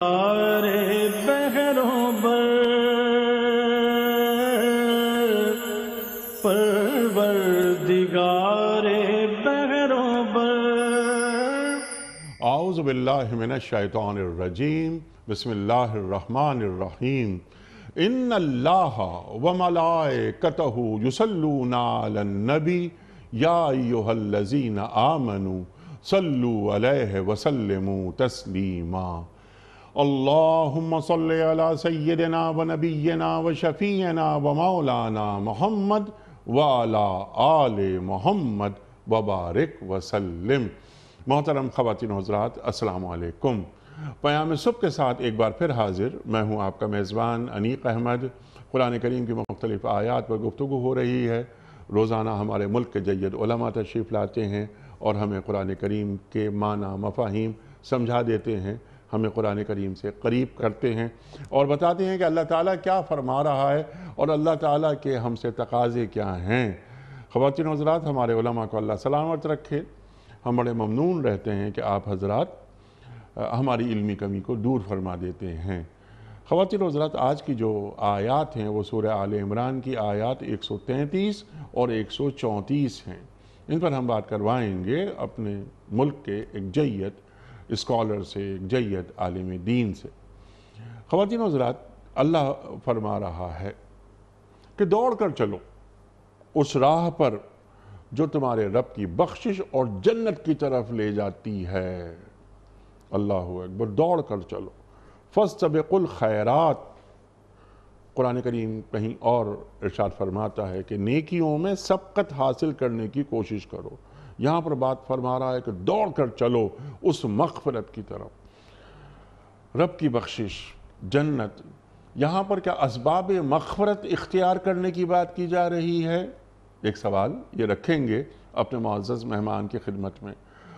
ارے بہروں بر پروردگار بہروں بر۔ اعوذ باللہ من الشیطان الرجیم، بسم اللہ الرحمن الرحیم۔ ان اللہ وملائکتہ یصلون علی النبی یا ایہا الذین آمنوا صلوا علیہ وسلموا تسلیما۔ اللہم صلی علی سیدنا و نبینا و شفیعنا و مولانا محمد وعلی آل محمد وبارک وسلم۔ محترم خواتین و حضرات، السلام علیکم۔ پیام صبح کے ساتھ ایک بار پھر حاضر میں ہوں آپ کا میزبان انیق احمد۔ قرآن کریم کی مختلف آیات پر گفتگو ہو رہی ہے۔ روزانہ ہمارے ملک کے جید علماء تشریف لاتے ہیں اور ہمیں قرآن کریم کے معنی مفاہیم سمجھا دیتے ہیں، ہمیں قرآن کریم سے قریب کرتے ہیں اور بتاتے ہیں کہ اللہ تعالیٰ کیا فرما رہا ہے اور اللہ تعالیٰ کے ہم سے تقاضے کیا ہیں۔ خواتین و حضرات، ہمارے علماء کو اللہ سلامت رکھے۔ ہم بڑے ممنون رہتے ہیں کہ آپ حضرات ہماری علمی کمی کو دور فرما دیتے ہیں۔ خواتین و حضرات، آج کی جو آیات ہیں وہ سورہ آل عمران کی آیات 133 اور 134 ہیں۔ ان پر ہم بات کروائیں گے اپنے ملک کے ایک جید اسکالر سے، ایک جید عالم دین سے۔ خواتین و حضرات، اللہ فرما رہا ہے کہ دوڑ کر چلو اس راہ پر جو تمہارے رب کی بخشش اور جنت کی طرف لے جاتی ہے۔ اللہ اکبر، دوڑ کر چلو۔ فَاسْتَبِقُوا الْخَيْرَاتِ، قرآن کریم کہیں اور ارشاد فرماتا ہے کہ نیکیوں میں سبقت حاصل کرنے کی کوشش کرو۔ یہاں پر بات فرما رہا ہے کہ دوڑ کر چلو اس مغفرت کی طرف، رب کی بخشش، جنت۔ یہاں پر کیا اسباب مغفرت اختیار کرنے کی بات کی جا رہی ہے؟ ایک سوال یہ رکھیں گے اپنے معزز مہمان کی خدمت میں،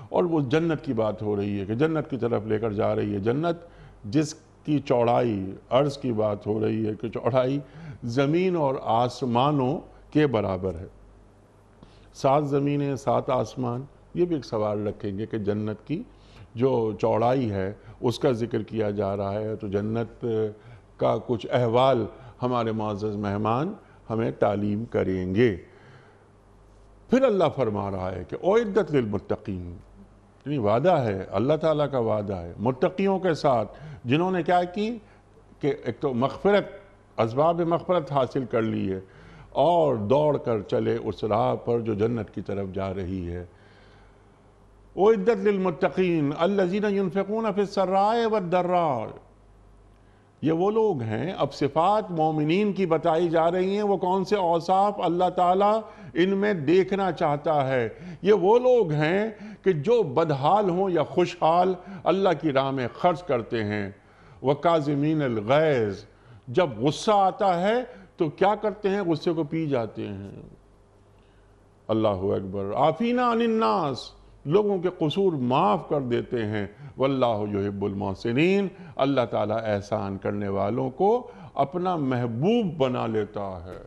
اور وہ جنت کی بات ہو رہی ہے کہ جنت کی طرف لے کر جا رہی ہے۔ جنت جس کی چوڑائی، عرض کی بات ہو رہی ہے کہ چوڑائی زمین اور آسمانوں کے برابر ہے۔ 7 زمینیں، 7 آسمان۔ یہ بھی ایک سوال رکھیں گے کہ جنت کی جو چوڑائی ہے اس کا ذکر کیا جا رہا ہے، تو جنت کا کچھ احوال ہمارے معزز مہمان ہمیں تعلیم کریں گے۔ پھر اللہ فرما رہا ہے کہ اعدت للمتقین، یعنی وعدہ ہے، اللہ تعالیٰ کا وعدہ ہے متقیوں کے ساتھ، جنہوں نے کیا کی کہ ایک تو مغفرت، اسباب مغفرت حاصل کر لی ہے اور دوڑ کر چلے اس راہ پر جو جنت کی طرف جا رہی ہے۔ اعدت للمتقین الذین ينفقون فی السراء والضراء، یہ وہ لوگ ہیں، اب صفات مومنین کی بتائی جا رہی ہیں، وہ کون سے اوصاف اللہ تعالیٰ ان میں دیکھنا چاہتا ہے۔ یہ وہ لوگ ہیں کہ جو بدحال ہوں یا خوشحال اللہ کی راہ میں خرچ کرتے ہیں۔ وَقَاظِمِينَ الْغَيْظَ، جب غصہ آتا ہے تو کیا کرتے ہیں؟ غصے کو پی جاتے ہیں۔ اللہ اکبر، عَافِينَ عَنِ النَّاسِ، لوگوں کے قصور معاف کر دیتے ہیں۔ واللہ یحب المحسنین، اللہ تعالیٰ احسان کرنے والوں کو اپنا محبوب بنا لیتا ہے۔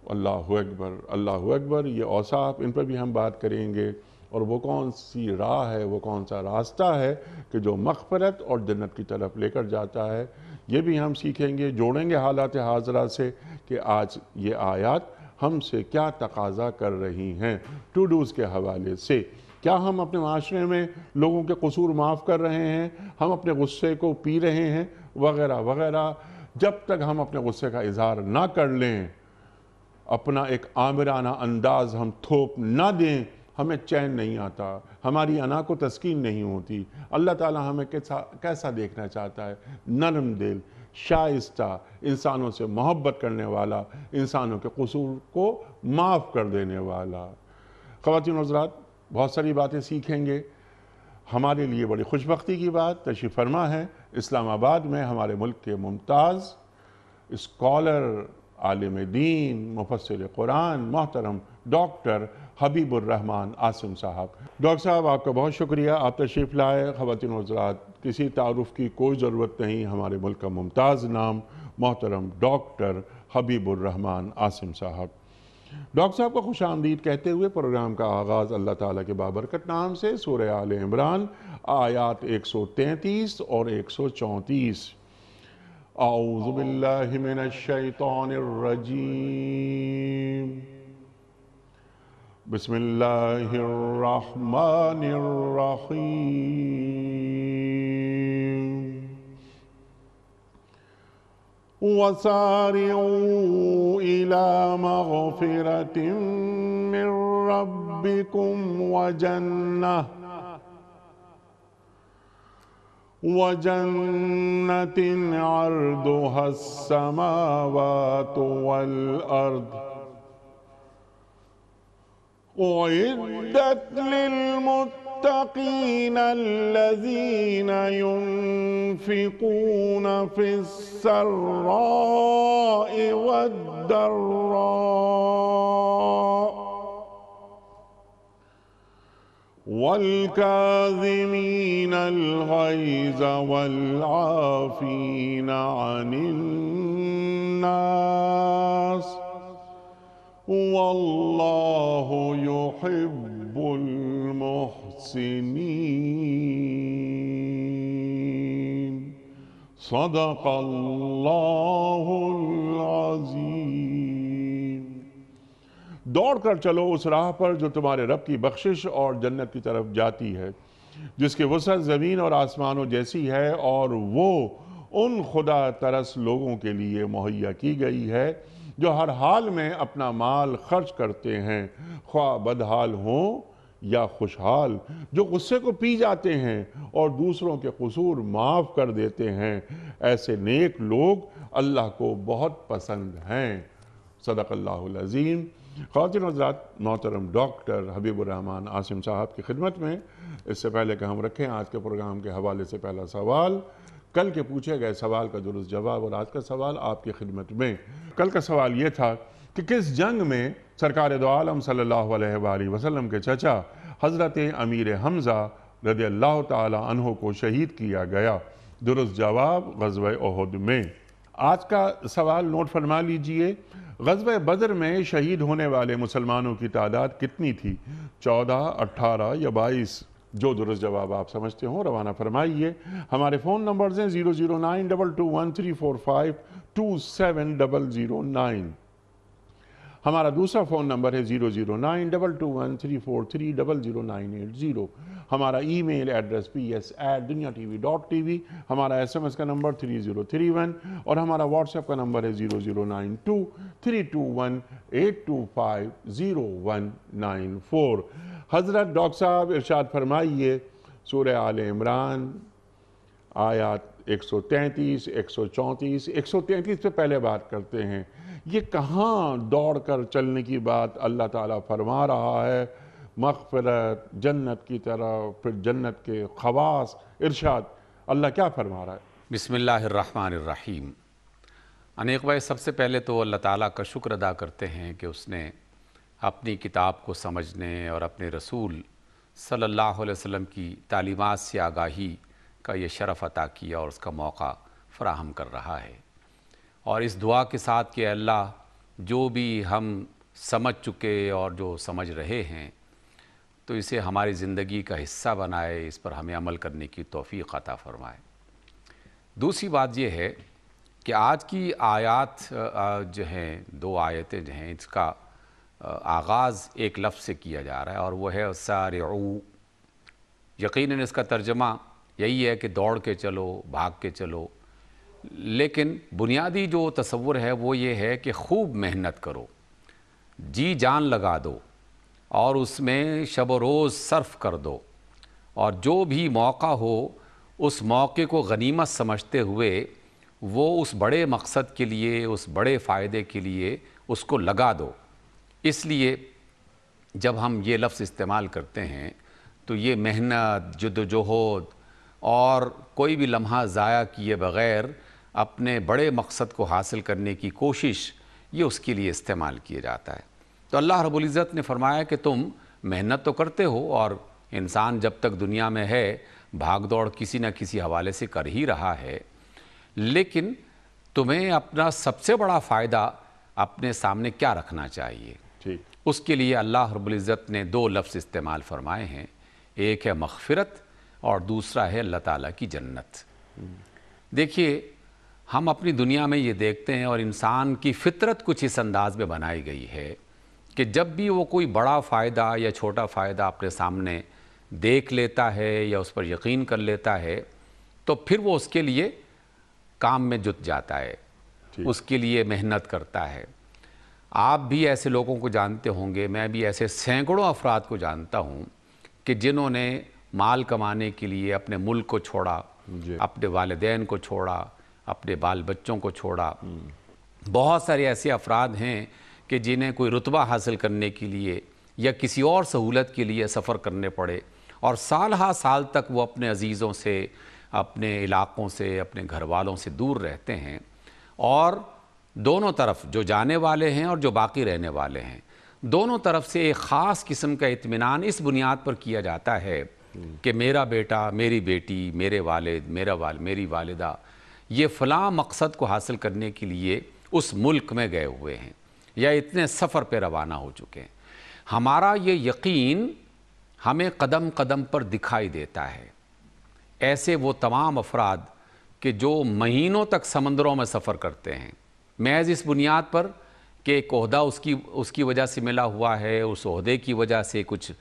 اللہ اکبر، اللہ اکبر۔ یہ اوصاف، ان پر بھی ہم بات کریں گے، اور وہ کون سی راہ ہے، وہ کون سا راستہ ہے کہ جو مغفرت اور جنت کی طرف لے کر جاتا ہے، یہ بھی ہم سیکھیں گے، جوڑیں گے حالات حاضرہ سے کہ آج یہ آیات ہم سے کیا تقاضا کر رہی ہیں ٹو ڈوز کے حوالے سے۔ کیا ہم اپنے معاشرے میں لوگوں کے قصور معاف کر رہے ہیں؟ ہم اپنے غصے کو پی رہے ہیں؟ وغیرہ وغیرہ۔ جب تک ہم اپنے غصے کا اظہار نہ کر لیں، اپنا ایک آمرانہ انداز ہم تھوپ نہ دیں، ہمیں چین نہیں آتا، ہماری انا کو تسکین نہیں ہوتی۔ اللہ تعالیٰ ہمیں کیسا دیکھنا چاہتا ہے؟ نرم دل، شائستہ، انسانوں سے محبت کرنے والا، انسانوں کے قصور کو معاف کر دینے والا۔ خواتین و حضرات، بہت ساری باتیں سیکھیں گے۔ ہمارے لیے بڑی خوشبختی کی بات تشریف فرما ہے اسلام آباد میں ہمارے ملک کے ممتاز اسکالر، عالم دین، مفسر قرآن، محترم ڈاکٹر حبیب الرحمان عاصم صاحب۔ ڈاکٹر صاحب، آپ کا بہت شکریہ، آپ تشریف لائے۔ خواتین و حضرات، کسی تعارف کی کوئی ضرورت نہیں، ہمارے ملک کا ممتاز نام محترم ڈاکٹر حبیب الرحمان عاصم صاحب۔ ڈاکٹر صاحب کو خوش آمدید کہتے ہوئے پروگرام کا آغاز اللہ تعالیٰ کے بابرکت نام سے سورہ آل عمران آیات 133 اور 134۔ اعوذ باللہ من الشیطان الرجیم، بسم اللہ الرحمن الرحیم۔ وَسَارِعُوا إِلَى مَغْفِرَةٍ مِّن رَّبِّكُمْ وَجَنَّةٍ عَرْضُهَا السَّمَاوَاتُ وَالْأَرْضُ أُعِدَّتْ لِلْمُتَّقِينَ الَّذِينَ يُنفِقُونَ فِي السَّرَّاءِ وَالضَّرَّاءِ وَالْكَاظِمِينَ الْغَيْظَ وَالْعَافِينَ عَنِ النَّاسِ وَاللَّهُ يُحِبُّ الْمُحْسِنِينَ۔ صدق اللہ العظیم۔ دوڑ کر چلو اس راہ پر جو تمہارے رب کی بخشش اور جنت کی طرف جاتی ہے، جس کی وسعت زمین اور آسمانوں جیسی ہے، اور وہ ان خدا ترس لوگوں کے لیے مہیا کی گئی ہے جو ہر حال میں اپنا مال خرچ کرتے ہیں، خواہ بدحال ہوں یا خوشحال، جو غصے کو پی جاتے ہیں اور دوسروں کے قصور معاف کر دیتے ہیں۔ ایسے نیک لوگ اللہ کو بہت پسند ہیں۔ صدق اللہ العظیم۔ خواتین و حضرات، محترم ڈاکٹر حبیب الرحمن عاصم صاحب کی خدمت میں اس سے پہلے کہ ہم رکھیں آج کے پروگرام کے حوالے سے پہلا سوال، کل کے پوچھے گئے سوال کا درست جواب، اور آج کا سوال آپ کی خدمت میں۔ کل کا سوال یہ تھا کہ کس جنگ میں سرکار دو عالم صلی اللہ علیہ وآلہ وسلم کے چچا حضرت امیر حمزہ رضی اللہ تعالی عنہ کو شہید کیا گیا؟ درست جواب غزوہ احد میں۔ آج کا سوال نوٹ فرما لیجئے، غزوہ بدر میں شہید ہونے والے مسلمانوں کی تعداد کتنی تھی؟ 14، 18 یا 22؟ جو درست جواب آپ سمجھتے ہوں روانہ فرمائیے۔ ہمارے فون نمبرز ہیں 0092213452709۔ ہمارا دوسرا فون نمبر ہے 009221343000980۔ ہمارا ای میل ایڈریس ps@dunyatv.tv، ہمارا SMS کا نمبر 3031، اور ہمارا واٹس ایپ کا نمبر ہے 009232182509194۔ حضرت ڈاکٹر صاحب ارشاد فرمائیے، سورہ آل عمران آیات 133، 134، 133 پہ پہلے بات کرتے ہیں۔ یہ کہاں دوڑ کر چلنے کی بات اللہ تعالیٰ فرما رہا ہے؟ مغفرت، جنت کی طرف، پھر جنت کے خواص، ارشاد اللہ کیا فرما رہا ہے؟ بسم اللہ الرحمن الرحیم۔ انیک بھائی، سب سے پہلے تو اللہ تعالیٰ کا شکر ادا کرتے ہیں کہ اس نے اپنی کتاب کو سمجھنے اور اپنے رسول صلی اللہ علیہ وسلم کی تعلیمات سے آگاہی کا یہ شرف عطا کیا اور اس کا موقع فراہم کر رہا ہے۔ اور اس دعا کے ساتھ کہ اللہ جو بھی ہم سمجھ چکے اور جو سمجھ رہے ہیں تو اسے ہماری زندگی کا حصہ بنائے، اس پر ہمیں عمل کرنے کی توفیق عطا فرمائے۔ دوسری بات یہ ہے کہ آج کی آیات جو ہیں، 2 آیتیں جو ہیں، اس کا آغاز ایک لفظ سے کیا جا رہا ہے، اور وہ ہے سارعو۔ یقیناً اس کا ترجمہ یہی ہے کہ دوڑ کے چلو، بھاگ کے چلو، لیکن بنیادی جو تصور ہے وہ یہ ہے کہ خوب محنت کرو، جی جان لگا دو، اور اس میں شب و روز صرف کر دو، اور جو بھی موقع ہو اس موقع کو غنیمت سمجھتے ہوئے وہ اس بڑے مقصد کے لیے، اس بڑے فائدے کے لیے اس کو لگا دو۔ اس لیے جب ہم یہ لفظ استعمال کرتے ہیں تو یہ محنت، جدوجہد اور کوئی بھی لمحہ ضائع کیے بغیر اپنے بڑے مقصد کو حاصل کرنے کی کوشش، یہ اس کے لیے استعمال کیا جاتا ہے۔ تو اللہ رب العزت نے فرمایا کہ تم محنت تو کرتے ہو، اور انسان جب تک دنیا میں ہے بھاگ دوڑ کسی نہ کسی حوالے سے کر ہی رہا ہے، لیکن تمہیں اپنا سب سے بڑا فائدہ اپنے سامنے کیا رکھنا چاہیے؟ ٹھیک، اس کے لیے اللہ رب العزت نے دو لفظ استعمال فرمائے ہیں، ایک ہے مغفرت اور دوسرا ہے اللہ تعالیٰ کی جنت۔ دیکھیے ہم اپنی دنیا میں یہ دیکھتے ہیں اور انسان کی فطرت کچھ اس انداز میں بنائی گئی ہے کہ جب بھی وہ کوئی بڑا فائدہ یا چھوٹا فائدہ اپنے سامنے دیکھ لیتا ہے یا اس پر یقین کر لیتا ہے تو پھر وہ اس کے لیے کام میں جت جاتا ہے، اس کے لیے محنت کرتا ہے۔ آپ بھی ایسے لوگوں کو جانتے ہوں گے، میں بھی ایسے سینکڑوں افراد کو جانتا ہوں کہ جنہوں نے مال کمانے کے لیے اپنے ملک کو چھوڑا، اپنے والدین کو چھوڑا، اپنے بال بچوں کو چھوڑا۔ بہت سارے ایسے افراد ہیں کہ جنہیں کوئی رتبہ حاصل کرنے کے لیے یا کسی اور سہولت کے لیے سفر کرنے پڑے اور سال ہا سال تک وہ اپنے عزیزوں سے، اپنے علاقوں سے، اپنے گھر والوں سے دور رہتے ہیں، اور دونوں طرف جو جانے والے ہیں اور جو باقی رہنے والے ہیں دونوں طرف سے ایک خاص قسم کا اطمینان اس بنیاد پر کیا جاتا ہے کہ میرا بیٹا، میری بیٹی، میرے والد، میری والدہ یہ فلاں مقصد کو حاصل کرنے کے لیے اس ملک میں گئے ہوئے ہیں یا اتنے سفر پہ روانہ ہو چکے ہیں۔ ہمارا یہ یقین ہمیں قدم قدم پر دکھائی دیتا ہے۔ ایسے وہ تمام افراد کہ جو مہینوں تک سمندروں میں سفر کرتے ہیں محض اس بنیاد پر کہ ایک عہدہ اس کی وجہ سے ملا ہوا ہے، اس عہدے کی وجہ سے کچھ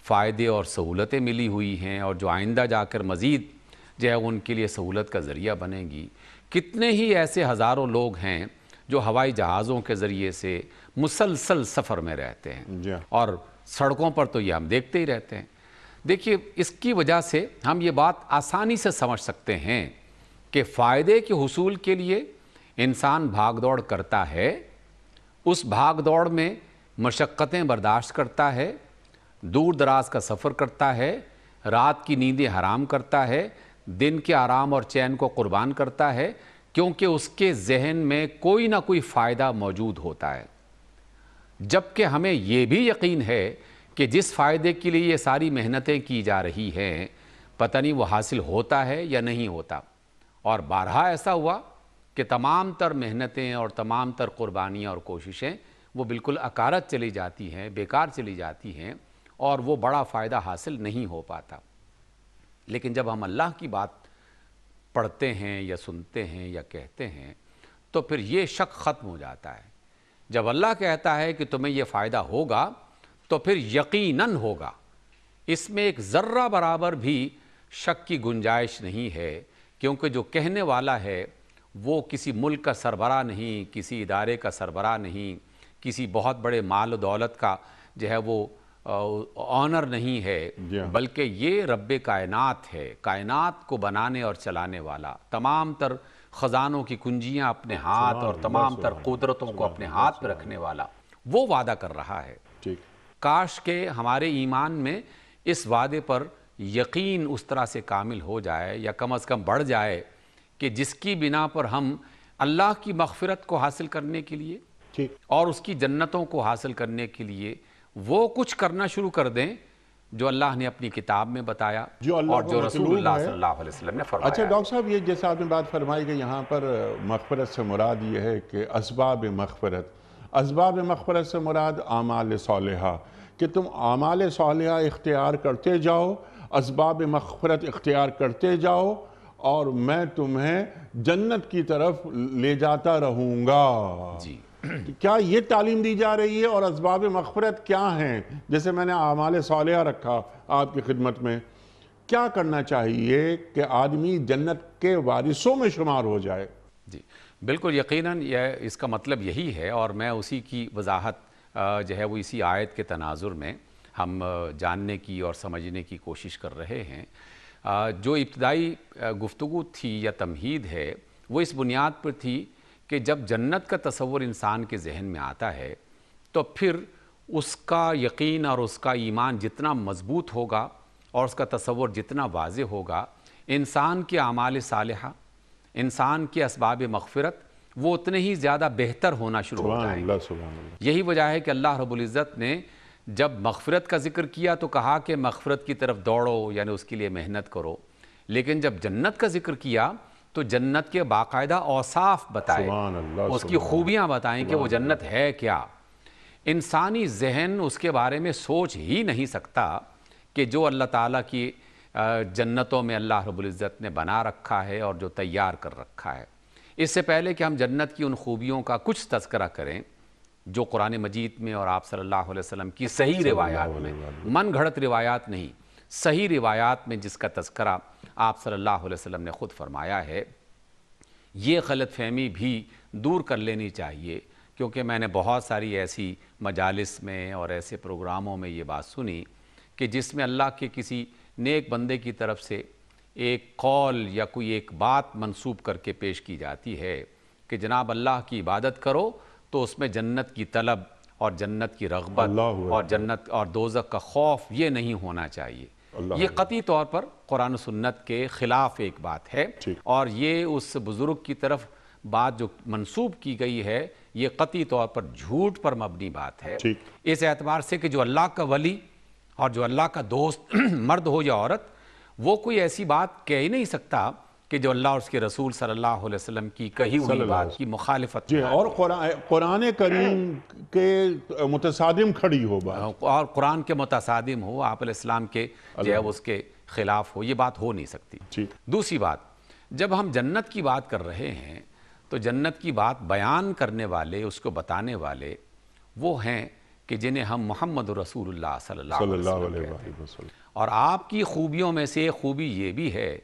فائدے اور سہولتیں ملی ہوئی ہیں اور جو آئندہ جا کر مزید جو ہے ان کے لیے سہولت کا ذریعہ بنے گی۔ کتنے ہی ایسے ہزاروں لوگ ہیں جو ہوائی جہازوں کے ذریعے سے مسلسل سفر میں رہتے ہیں اور سڑکوں پر تو یہ ہم دیکھتے ہی رہتے ہیں۔ دیکھیے اس کی وجہ سے ہم یہ بات آسانی سے سمجھ سکتے ہیں کہ فائدے کے حصول کے لیے انسان بھاگ دوڑ کرتا ہے، اس بھاگ دوڑ میں مشقتیں برداشت کرتا ہے، دور دراز کا سفر کرتا ہے، رات کی نیندیں حرام کرتا ہے، دن کے آرام اور چین کو قربان کرتا ہے، کیونکہ اس کے ذہن میں کوئی نہ کوئی فائدہ موجود ہوتا ہے۔ جبکہ ہمیں یہ بھی یقین ہے کہ جس فائدے کے لیے یہ ساری محنتیں کی جا رہی ہیں پتہ نہیں وہ حاصل ہوتا ہے یا نہیں ہوتا، اور بارہا ایسا ہوا کہ تمام تر محنتیں اور تمام تر قربانیاں اور کوششیں وہ بالکل اکارت چلی جاتی ہیں، بیکار چلی جاتی ہیں اور وہ بڑا فائدہ حاصل نہیں ہو پاتا۔ لیکن جب ہم اللہ کی بات پڑھتے ہیں یا سنتے ہیں یا کہتے ہیں تو پھر یہ شک ختم ہو جاتا ہے۔ جب اللہ کہتا ہے کہ تمہیں یہ فائدہ ہوگا تو پھر یقیناً ہوگا، اس میں ایک ذرہ برابر بھی شک کی گنجائش نہیں ہے، کیونکہ جو کہنے والا ہے وہ کسی ملک کا سربراہ نہیں، کسی ادارے کا سربراہ نہیں، کسی بہت بڑے مال و دولت کا جو ہے وہ آنر نہیں ہے، بلکہ یہ رب کائنات ہے، کائنات کو بنانے اور چلانے والا، تمام تر خزانوں کی کنجیاں اپنے ہاتھ اور تمام تر قدرتوں کو اپنے ہاتھ میں رکھنے والا، وہ وعدہ کر رہا ہے۔ کاش کہ ہمارے ایمان میں اس وعدے پر یقین اس طرح سے کامل ہو جائے یا کم از کم بڑھ جائے کہ جس کی بنا پر ہم اللہ کی مغفرت کو حاصل کرنے کے لیے اور اس کی جنتوں کو حاصل کرنے کے لیے وہ کچھ کرنا شروع کر دیں جو اللہ نے اپنی کتاب میں بتایا اور جو رسول اللہ صلی اللہ علیہ وسلم نے فرمایا۔ اچھا ڈاکٹر صاحب، یہ جیسا آپ نے بات فرمائی کہ یہاں پر مغفرت سے مراد یہ ہے کہ اسباب مغفرت سے مراد اعمال صالحہ، کہ تم اعمال صالحہ اختیار کرتے جاؤ، اسباب مغفرت اختیار کرتے جاؤ، اور میں تمہیں جنت کی طرف لے جاتا رہوں گا۔ جی کیا یہ تعلیم دی جا رہی ہے؟ اور اسباب مغفرت کیا ہیں؟ جیسے میں نے اعمال صالحہ رکھا آپ کی خدمت میں، کیا کرنا چاہیے کہ آدمی جنت کے وارثوں میں شمار ہو جائے؟ جی بالکل، یقیناً اس کا مطلب یہی ہے، اور میں اسی کی وضاحت جو ہے وہ اسی آیت کے تناظر میں ہم جاننے کی اور سمجھنے کی کوشش کر رہے ہیں۔ جو ابتدائی گفتگو تھی یا تمہید ہے وہ اس بنیاد پر تھی کہ جب جنت کا تصور انسان کے ذہن میں آتا ہے تو پھر اس کا یقین اور اس کا ایمان جتنا مضبوط ہوگا اور اس کا تصور جتنا واضح ہوگا، انسان کے اعمال صالحہ، انسان کے اسباب مغفرت وہ اتنے ہی زیادہ بہتر ہونا شروع ہو جائیں گے۔ یہی وجہ ہے کہ اللہ رب العزت نے جب مغفرت کا ذکر کیا تو کہا کہ مغفرت کی طرف دوڑو، یعنی اس کے لیے محنت کرو، لیکن جب جنت کا ذکر کیا تو جنت کے باقاعدہ اوصاف بتائے، اس کی خوبیاں بتائیں کہ وہ جنت ہے کیا۔ انسانی ذہن اس کے بارے میں سوچ ہی نہیں سکتا کہ جو اللہ تعالیٰ کی جنتوں میں اللہ رب العزت نے بنا رکھا ہے اور جو تیار کر رکھا ہے۔ اس سے پہلے کہ ہم جنت کی ان خوبیوں کا کچھ تذکرہ کریں جو قرآن مجید میں اور آپ صلی اللہ علیہ وسلم کی صحیح روایات میں، من گھڑت روایات نہیں، صحیح روایات میں جس کا تذکرہ آپ صلی اللہ علیہ وسلم نے خود فرمایا ہے، یہ غلط فہمی بھی دور کر لینی چاہیے، کیونکہ میں نے بہت ساری ایسی مجالس میں اور ایسے پروگراموں میں یہ بات سنی کہ جس میں اللہ کے کسی نیک بندے کی طرف سے ایک قول یا کوئی ایک بات منسوب کر کے پیش کی جاتی ہے کہ جناب اللہ کی عبادت کرو تو اس میں جنت کی طلب اور جنت کی رغبت اور جنت اور دوزخ کا خوف یہ نہیں ہونا چاہیے۔ یہ قطعی طور پر قرآن و سنت کے خلاف ایک بات ہے، اور یہ اس بزرگ کی طرف بات جو منسوب کی گئی ہے یہ قطعی طور پر جھوٹ پر مبنی بات ہے، اس اعتبار سے کہ جو اللہ کا ولی اور جو اللہ کا دوست مرد ہو یا عورت، وہ کوئی ایسی بات کہہ ہی نہیں سکتا کہ جو اللہ اور اس کے رسول صلی اللہ علیہ وسلم کی کہی ہوئی بات کی مخالفت جی، اور قرآن کریم کے متصادم کھڑی ہو بات، اور قرآن کے متصادم ہو، آپ علیہ السلام کے جو ہے اس کے خلاف ہو، یہ بات ہو نہیں سکتی۔ دوسری بات، جب ہم جنت کی بات کر رہے ہیں تو جنت کی بات بیان کرنے والے، اس کو بتانے والے وہ ہیں کہ جنہیں ہم محمد رسول اللہ صلی اللہ علیہ وسلم، اور آپ کی خوبیوں میں سے ایک خوبی یہ بھی ہے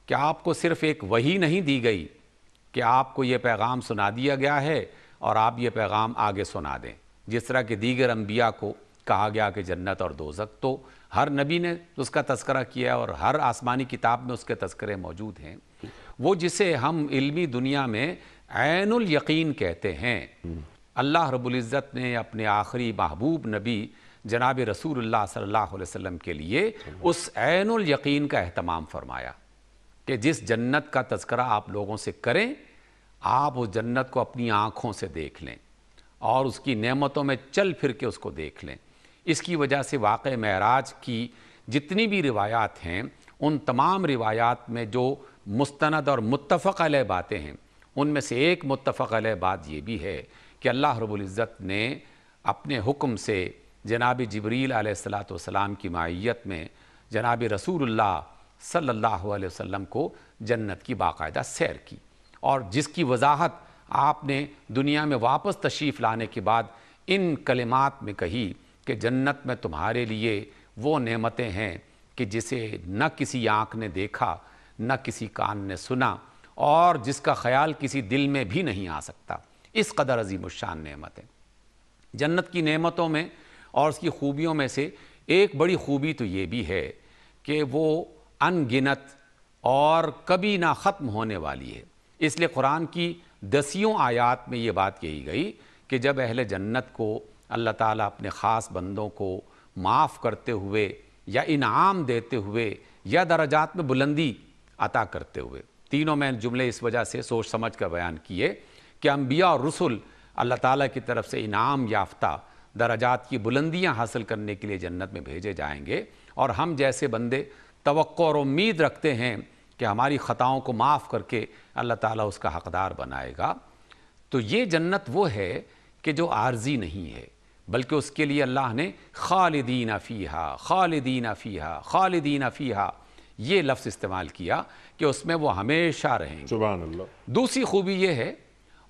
کہ آپ کو صرف ایک وحی نہیں دی گئی کہ آپ کو یہ پیغام سنا دیا گیا ہے اور آپ یہ پیغام آگے سنا دیں، جس طرح کہ دیگر انبیاء کو کہا گیا کہ جنت اور دوزخ تو ہر نبی نے اس کا تذکرہ کیا اور ہر آسمانی کتاب میں اس کے تذکرے موجود ہیں، وہ جسے ہم علمی دنیا میں عین الیقین کہتے ہیں، اللہ رب العزت نے اپنے آخری محبوب نبی جناب رسول اللہ صلی اللہ علیہ وسلم کے لیے اس عین الیقین کا اہتمام فرمایا کہ جس جنت کا تذکرہ آپ لوگوں سے کریں، آپ اس جنت کو اپنی آنکھوں سے دیکھ لیں اور اس کی نعمتوں میں چل پھر کے اس کو دیکھ لیں۔ اس کی وجہ سے واقع معراج کی جتنی بھی روایات ہیں، ان تمام روایات میں جو مستند اور متفق علیہ باتیں ہیں، ان میں سے ایک متفق علیہ بات یہ بھی ہے کہ اللہ رب العزت نے اپنے حکم سے جناب جبریل علیہ السلام کی معیت میں جناب رسول اللہ صلی اللہ علیہ وسلم کو جنت کی باقاعدہ سیر کی، اور جس کی وضاحت آپ نے دنیا میں واپس تشریف لانے کے بعد ان کلمات میں کہی کہ جنت میں تمہارے لیے وہ نعمتیں ہیں کہ جسے نہ کسی آنکھ نے دیکھا، نہ کسی کان نے سنا، اور جس کا خیال کسی دل میں بھی نہیں آ سکتا، اس قدر عظیم الشان نعمتیں۔ جنت کی نعمتوں میں اور اس کی خوبیوں میں سے ایک بڑی خوبی تو یہ بھی ہے کہ وہ ان گنت اور کبھی نہ ختم ہونے والی ہے، اس لیے قرآن کی 10 آیات میں یہ بات کہی گئی کہ جب اہل جنت کو اللہ تعالیٰ اپنے خاص بندوں کو معاف کرتے ہوئے یا انعام دیتے ہوئے یا درجات میں بلندی عطا کرتے ہوئے، تینوں میں جملے اس وجہ سے سوچ سمجھ کر بیان کیے کہ انبیاء اور رسل اللہ تعالیٰ کی طرف سے انعام یافتہ درجات کی بلندیاں حاصل کرنے کے لیے جنت میں بھیجے جائیں گے، اور ہم جیسے بندے توقع اور امید رکھتے ہیں کہ ہماری خطاؤں کو معاف کر کے اللہ تعالیٰ اس کا حقدار بنائے گا۔ تو یہ جنت وہ ہے کہ جو عارضی نہیں ہے، بلکہ اس کے لیے اللہ نے خالدین فیہا خالدین فیہا خالدین فیہا یہ لفظ استعمال کیا کہ اس میں وہ ہمیشہ رہیں گے۔ سبحان اللہ۔ دوسری خوبی یہ ہے،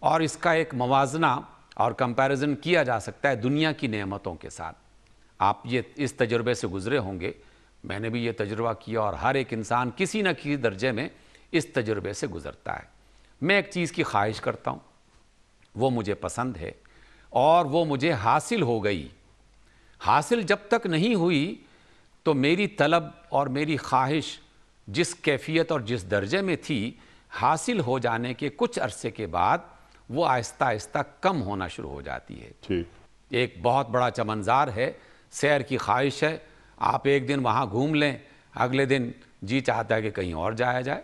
اور اس کا ایک موازنہ اور کمپیریزن کیا جا سکتا ہے دنیا کی نعمتوں کے ساتھ۔ آپ یہ اس تجربے سے گزرے ہوں گے، میں نے بھی یہ تجربہ کیا، اور ہر ایک انسان کسی نہ کسی درجے میں اس تجربے سے گزرتا ہے۔ میں ایک چیز کی خواہش کرتا ہوں، وہ مجھے پسند ہے اور وہ مجھے حاصل ہو گئی، حاصل جب تک نہیں ہوئی تو میری طلب اور میری خواہش جس کیفیت اور جس درجے میں تھی، حاصل ہو جانے کے کچھ عرصے کے بعد وہ آہستہ آہستہ کم ہونا شروع ہو جاتی ہے۔ ایک بہت بڑا چمنزار ہے، سیر کی خواہش ہے، آپ ایک دن وہاں گھوم لیں، اگلے دن جی چاہتا ہے کہ کہیں اور جایا جائے۔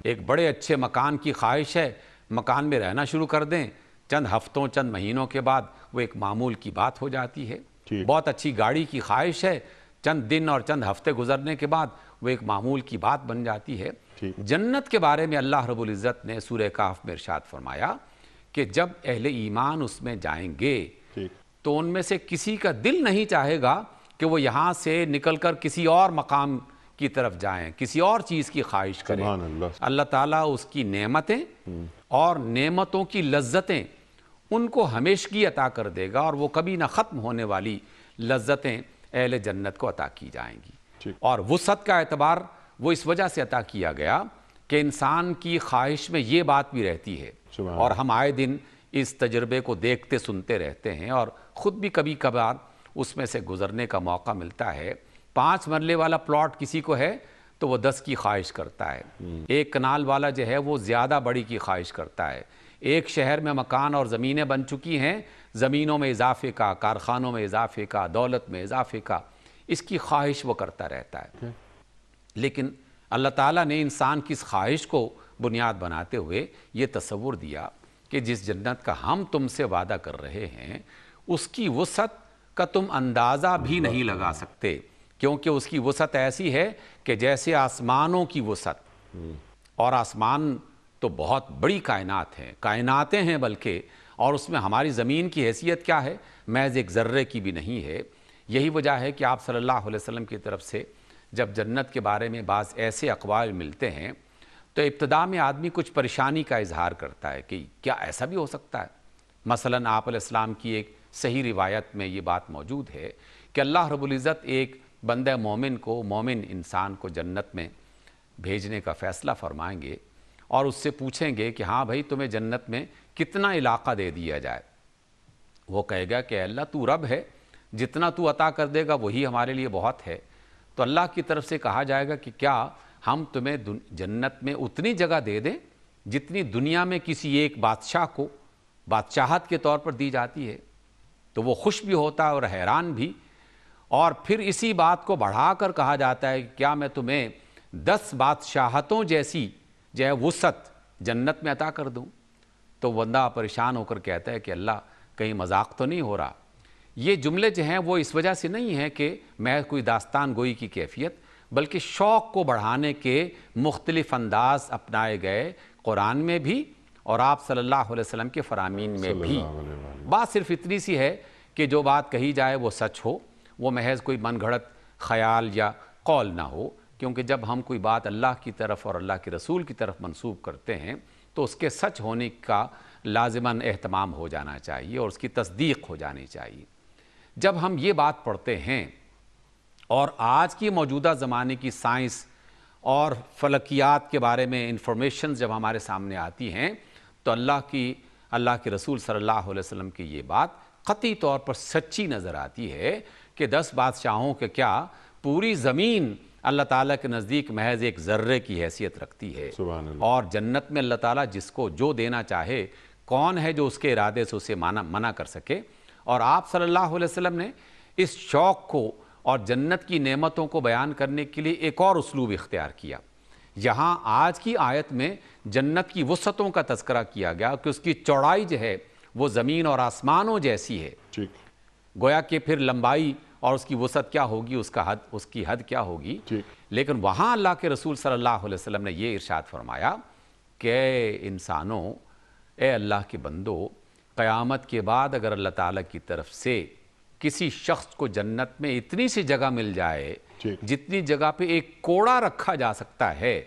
ایک بڑے اچھے مکان کی خواہش ہے، مکان میں رہنا شروع کر دیں، چند ہفتوں چند مہینوں کے بعد وہ ایک معمول کی بات ہو جاتی ہے۔ بہت اچھی گاڑی کی خواہش ہے، چند دن اور چند ہفتے گزرنے کے بعد وہ ایک معمول کی بات بن جاتی ہے۔ جنت کے بارے میں اللہ رب العزت نے سورہ کہف میں ارشاد فرمایا کہ جب اہل ایمان اس میں جائیں گے تو ان میں سے کسی کا دل نہیں چاہے گا کہ وہ یہاں سے نکل کر کسی اور مقام کی طرف جائیں، کسی اور چیز کی خواہش کریں۔ سبحان اللہ۔ اللہ تعالیٰ اس کی نعمتیں اور نعمتوں کی لذتیں ان کو ہمیشگی عطا کر دے گا، اور وہ کبھی نہ ختم ہونے والی لذتیں اہل جنت کو عطا کی جائیں گی۔ اور وسعت کا اعتبار وہ اس وجہ سے عطا کیا گیا کہ انسان کی خواہش میں یہ بات بھی رہتی ہے، اور ہم آئے دن اس تجربے کو دیکھتے سنتے رہتے ہیں، اور خود بھی کبھی کبھار اس میں سے گزرنے کا موقع ملتا ہے۔ 5 مرلے والا پلاٹ کسی کو ہے تو وہ 10 کی خواہش کرتا ہے، 1 کنال والا جو ہے وہ زیادہ بڑی کی خواہش کرتا ہے، ایک شہر میں مکان اور زمینیں بن چکی ہیں، زمینوں میں اضافے کا، کارخانوں میں اضافے کا، دولت میں اضافے کا، اس کی خواہش وہ کرتا رہتا ہے۔ لیکن اللہ تعالیٰ نے انسان کی اس خواہش کو بنیاد بناتے ہوئے یہ تصور دیا کہ جس جنت کا ہم تم سے وعدہ کر رہے ہیں اس کی وسعت کا تم اندازہ بھی نہیں لگا سکتے، کیونکہ اس کی وسعت ایسی ہے کہ جیسے آسمانوں کی وسعت، اور آسمان تو بہت بڑی کائنات ہے، کائناتیں ہیں بلکہ، اور اس میں ہماری زمین کی حیثیت کیا ہے، محض ایک ذرے کی بھی نہیں ہے۔ یہی وجہ ہے کہ آپ صلی اللہ علیہ وسلم کی طرف سے جب جنت کے بارے میں بعض ایسے اقوال ملتے ہیں تو ابتدا میں آدمی کچھ پریشانی کا اظہار کرتا ہے کہ کیا ایسا بھی ہو سکتا ہے۔ مثلاً آپ علیہ السلام کی ایک صحیح روایت میں یہ بات موجود ہے کہ اللہ رب العزت ایک بندہ مومن کو، مومن انسان کو جنت میں بھیجنے کا فیصلہ فرمائیں گے، اور اس سے پوچھیں گے کہ ہاں بھائی تمہیں جنت میں کتنا علاقہ دے دیا جائے۔ وہ کہے گا کہ اللہ تو رب ہے، جتنا تو عطا کر دے گا وہی ہمارے لیے بہت ہے۔ تو اللہ کی طرف سے کہا جائے گا کہ کیا ہم تمہیں جنت میں اتنی جگہ دے دیں جتنی دنیا میں کسی ایک بادشاہ کو بادشاہت کے طور پر دی جاتی ہے؟ تو وہ خوش بھی ہوتا ہے اور حیران بھی، اور پھر اسی بات کو بڑھا کر کہا جاتا ہے کہ کیا میں تمہیں 10 بادشاہتوں جیسی جو ہے وسعت جنت میں عطا کر دوں؟ تو بندہ پریشان ہو کر کہتا ہے کہ اللہ کہیں مذاق تو نہیں ہو رہا۔ یہ جملے جو ہیں وہ اس وجہ سے نہیں ہیں کہ میں کوئی داستان گوئی کی کیفیت، بلکہ شوق کو بڑھانے کے مختلف انداز اپنائے گئے قرآن میں بھی اور آپ صلی اللہ علیہ وسلم کے فرامین میں بھی۔ بات صرف اتنی سی ہے کہ جو بات کہی جائے وہ سچ ہو، وہ محض کوئی من گھڑت خیال یا قول نہ ہو، کیونکہ جب ہم کوئی بات اللہ کی طرف اور اللہ کے رسول کی طرف منسوب کرتے ہیں تو اس کے سچ ہونے کا لازماً اہتمام ہو جانا چاہیے اور اس کی تصدیق ہو جانی چاہیے۔ جب ہم یہ بات پڑھتے ہیں اور آج کی موجودہ زمانے کی سائنس اور فلکیات کے بارے میں انفارمیشنز جب ہمارے سامنے آتی ہیں تو اللہ کے رسول صلی اللہ علیہ وسلم کی یہ بات قطعی طور پر سچی نظر آتی ہے کہ 10 بادشاہوں کے کیا پوری زمین اللہ تعالیٰ کے نزدیک محض ایک ذرے کی حیثیت رکھتی ہے، اور جنت میں اللہ تعالیٰ جس کو جو دینا چاہے کون ہے جو اس کے ارادے سے اسے منع کر سکے۔ اور آپ صلی اللہ علیہ وسلم نے اس شوق کو اور جنت کی نعمتوں کو بیان کرنے کے لیے ایک اور اسلوب اختیار کیا۔ یہاں آج کی آیت میں جنت کی وسعتوں کا تذکرہ کیا گیا کہ اس کی چوڑائی جو ہے وہ زمین اور آسمانوں جیسی ہے، گویا کہ پھر لمبائی اور اس کی وسعت کیا ہوگی، اس کی حد کیا ہوگی۔ لیکن وہاں اللہ کے رسول صلی اللہ علیہ وسلم نے یہ ارشاد فرمایا کہ اے انسانوں، اے اللہ کے بندو، قیامت کے بعد اگر اللہ تعالیٰ کی طرف سے کسی شخص کو جنت میں اتنی سی جگہ مل جائے جتنی جگہ پہ ایک کوڑا رکھا جا سکتا ہے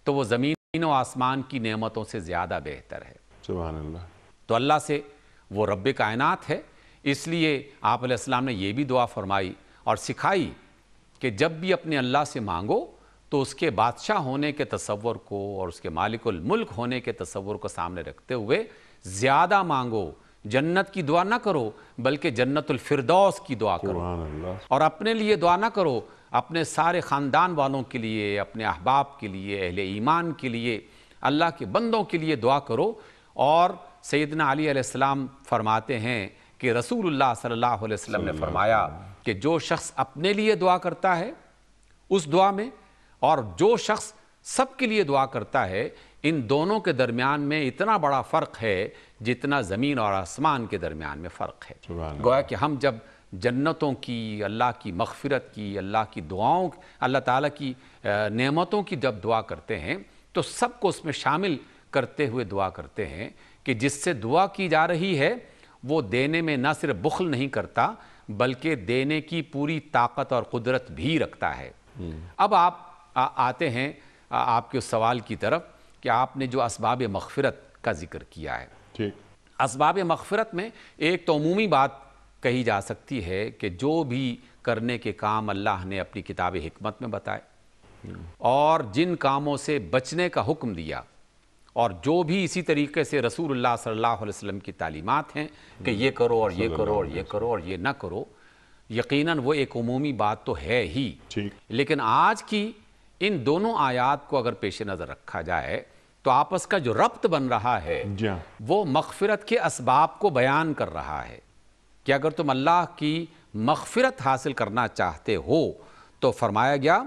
تو وہ زمین و آسمان کی نعمتوں سے زیادہ بہتر ہے۔ سبحان اللہ۔ تو اللہ سے وہ رب کائنات ہے، اس لیے آپ علیہ السلام نے یہ بھی دعا فرمائی اور سکھائی کہ جب بھی اپنے اللہ سے مانگو تو اس کے بادشاہ ہونے کے تصور کو اور اس کے مالک الملک ہونے کے تصور کو سامنے رکھتے ہوئے زیادہ مانگو، جنت کی دعا نہ کرو بلکہ جنت الفردوس کی دعا کرو، اور اپنے لیے دعا نہ کرو، اپنے سارے خاندان والوں کے لیے، اپنے احباب کے لیے، اہل ایمان کے لیے، اللہ کے بندوں کے لیے دعا کرو۔ اور سیدنا علی علیہ السلام فرماتے ہیں کہ رسول اللہ صلی اللہ علیہ وسلم نے فرمایا کہ جو شخص اپنے لیے دعا کرتا ہے اس دعا میں اور جو شخص سب کے لیے دعا کرتا ہے، ان دونوں کے درمیان میں اتنا بڑا فرق ہے جتنا زمین اور آسمان کے درمیان میں فرق ہے۔ گویا کہ ہم جب جنتوں کی، اللہ کی مغفرت کی، اللہ کی دعاؤں، اللہ تعالیٰ کی نعمتوں کی جب دعا کرتے ہیں تو سب کو اس میں شامل کرتے ہوئے دعا کرتے ہیں کہ جس سے دعا کی جا رہی ہے وہ دینے میں نہ صرف بخل نہیں کرتا بلکہ دینے کی پوری طاقت اور قدرت بھی رکھتا ہے۔ اب آپ آتے ہیں آپ کے اس سوال کی طرف کہ آپ نے جو اسباب مغفرت کا ذکر کیا ہے۔ ٹھیک۔ اسباب مغفرت میں ایک تو عمومی بات کہی جا سکتی ہے کہ جو بھی کرنے کے کام اللہ نے اپنی کتاب حکمت میں بتائے اور جن کاموں سے بچنے کا حکم دیا اور جو بھی اسی طریقے سے رسول اللہ صلی اللہ علیہ وسلم کی تعلیمات ہیں کہ یہ کرو اور یہ کرو اور یہ کرو اور یہ نہ کرو، یقیناً وہ ایک عمومی بات تو ہے ہی، لیکن آج کی ان دونوں آیات کو اگر پیش نظر رکھا جائے تو آپس کا جو ربط بن رہا ہے وہ مغفرت کے اسباب کو بیان کر رہا ہے کہ اگر تم اللہ کی مغفرت حاصل کرنا چاہتے ہو تو فرمایا گیا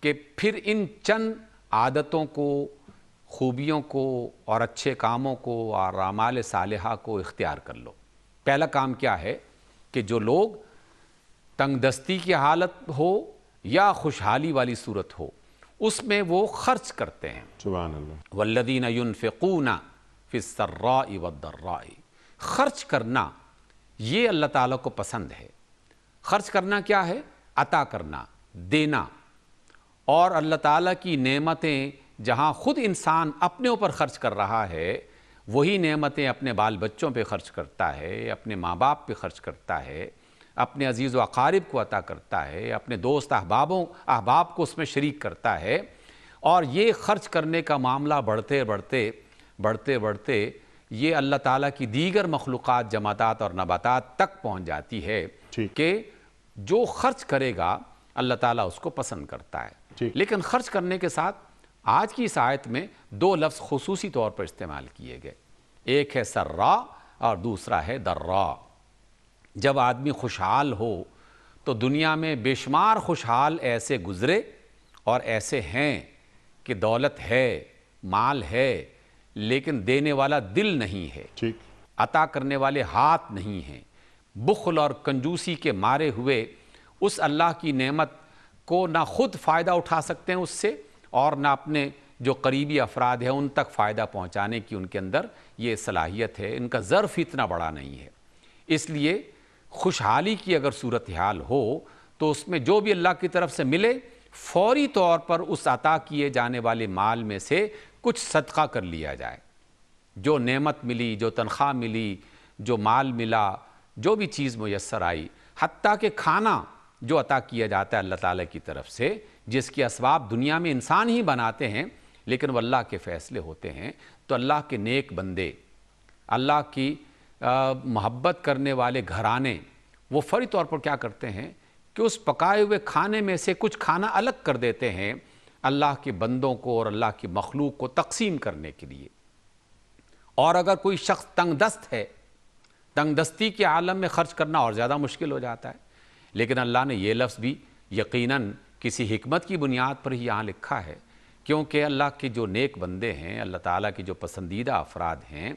کہ پھر ان چند عادتوں کو، خوبیوں کو اور اچھے کاموں کو اور اعمال صالحہ کو اختیار کر لو۔ پہلا کام کیا ہے کہ جو لوگ تنگ دستی کی حالت ہو یا خوشحالی والی صورت ہو اس میں وہ خرچ کرتے ہیں۔ سبحان اللہ۔ والذین ینفقون فی السراء والضراء، خرچ کرنا یہ اللہ تعالیٰ کو پسند ہے۔ خرچ کرنا کیا ہے؟ عطا کرنا، دینا، اور اللہ تعالیٰ کی نعمتیں جہاں خود انسان اپنے اوپر خرچ کر رہا ہے وہی نعمتیں اپنے بال بچوں پہ خرچ کرتا ہے، اپنے ماں باپ پہ خرچ کرتا ہے، اپنے عزیز و اقارب کو عطا کرتا ہے، اپنے دوست احباب کو اس میں شریک کرتا ہے، اور یہ خرچ کرنے کا معاملہ بڑھتے بڑھتے یہ اللہ تعالیٰ کی دیگر مخلوقات، جمادات اور نباتات تک پہنچ جاتی ہے کہ جو خرچ کرے گا اللہ تعالیٰ اس کو پسند کرتا ہے۔ لیکن خرچ کرنے کے ساتھ آج کی اس آیت میں دو لفظ خصوصی طور پر استعمال کیے گئے، ایک ہے سرا اور دوسرا ہے درا۔ جب آدمی خوشحال ہو تو دنیا میں بے شمار خوشحال ایسے گزرے اور ایسے ہیں کہ دولت ہے، مال ہے، لیکن دینے والا دل نہیں ہے، عطا کرنے والے ہاتھ نہیں ہیں، بخل اور کنجوسی کے مارے ہوئے اس اللہ کی نعمت کو نہ خود فائدہ اٹھا سکتے ہیں اس سے اور نہ اپنے جو قریبی افراد ہیں ان تک فائدہ پہنچانے کی ان کے اندر یہ صلاحیت ہے، ان کا ظرف اتنا بڑا نہیں ہے۔ اس لیے خوشحالی کی اگر صورتحال ہو تو اس میں جو بھی اللہ کی طرف سے ملے فوری طور پر اس عطا کیے جانے والے مال میں سے کچھ صدقہ کر لیا جائے۔ جو نعمت ملی، جو تنخواہ ملی، جو مال ملا، جو بھی چیز میسر آئی، حتیٰ کہ کھانا جو عطا کیا جاتا ہے اللہ تعالیٰ کی طرف سے، جس کے اسباب دنیا میں انسان ہی بناتے ہیں لیکن وہ اللہ کے فیصلے ہوتے ہیں، تو اللہ کے نیک بندے، اللہ کی محبت کرنے والے گھرانے وہ فوری طور پر کیا کرتے ہیں کہ اس پکائے ہوئے کھانے میں سے کچھ کھانا الگ کر دیتے ہیں اللہ کے بندوں کو اور اللہ کی مخلوق کو تقسیم کرنے کے لیے۔ اور اگر کوئی شخص تنگ دست ہے، تنگ دستی کے عالم میں خرچ کرنا اور زیادہ مشکل ہو جاتا ہے، لیکن اللہ نے یہ لفظ بھی یقیناً کسی حکمت کی بنیاد پر ہی یہاں لکھا ہے، کیونکہ اللہ کے جو نیک بندے ہیں، اللہ تعالیٰ کے جو پسندیدہ افراد ہیں،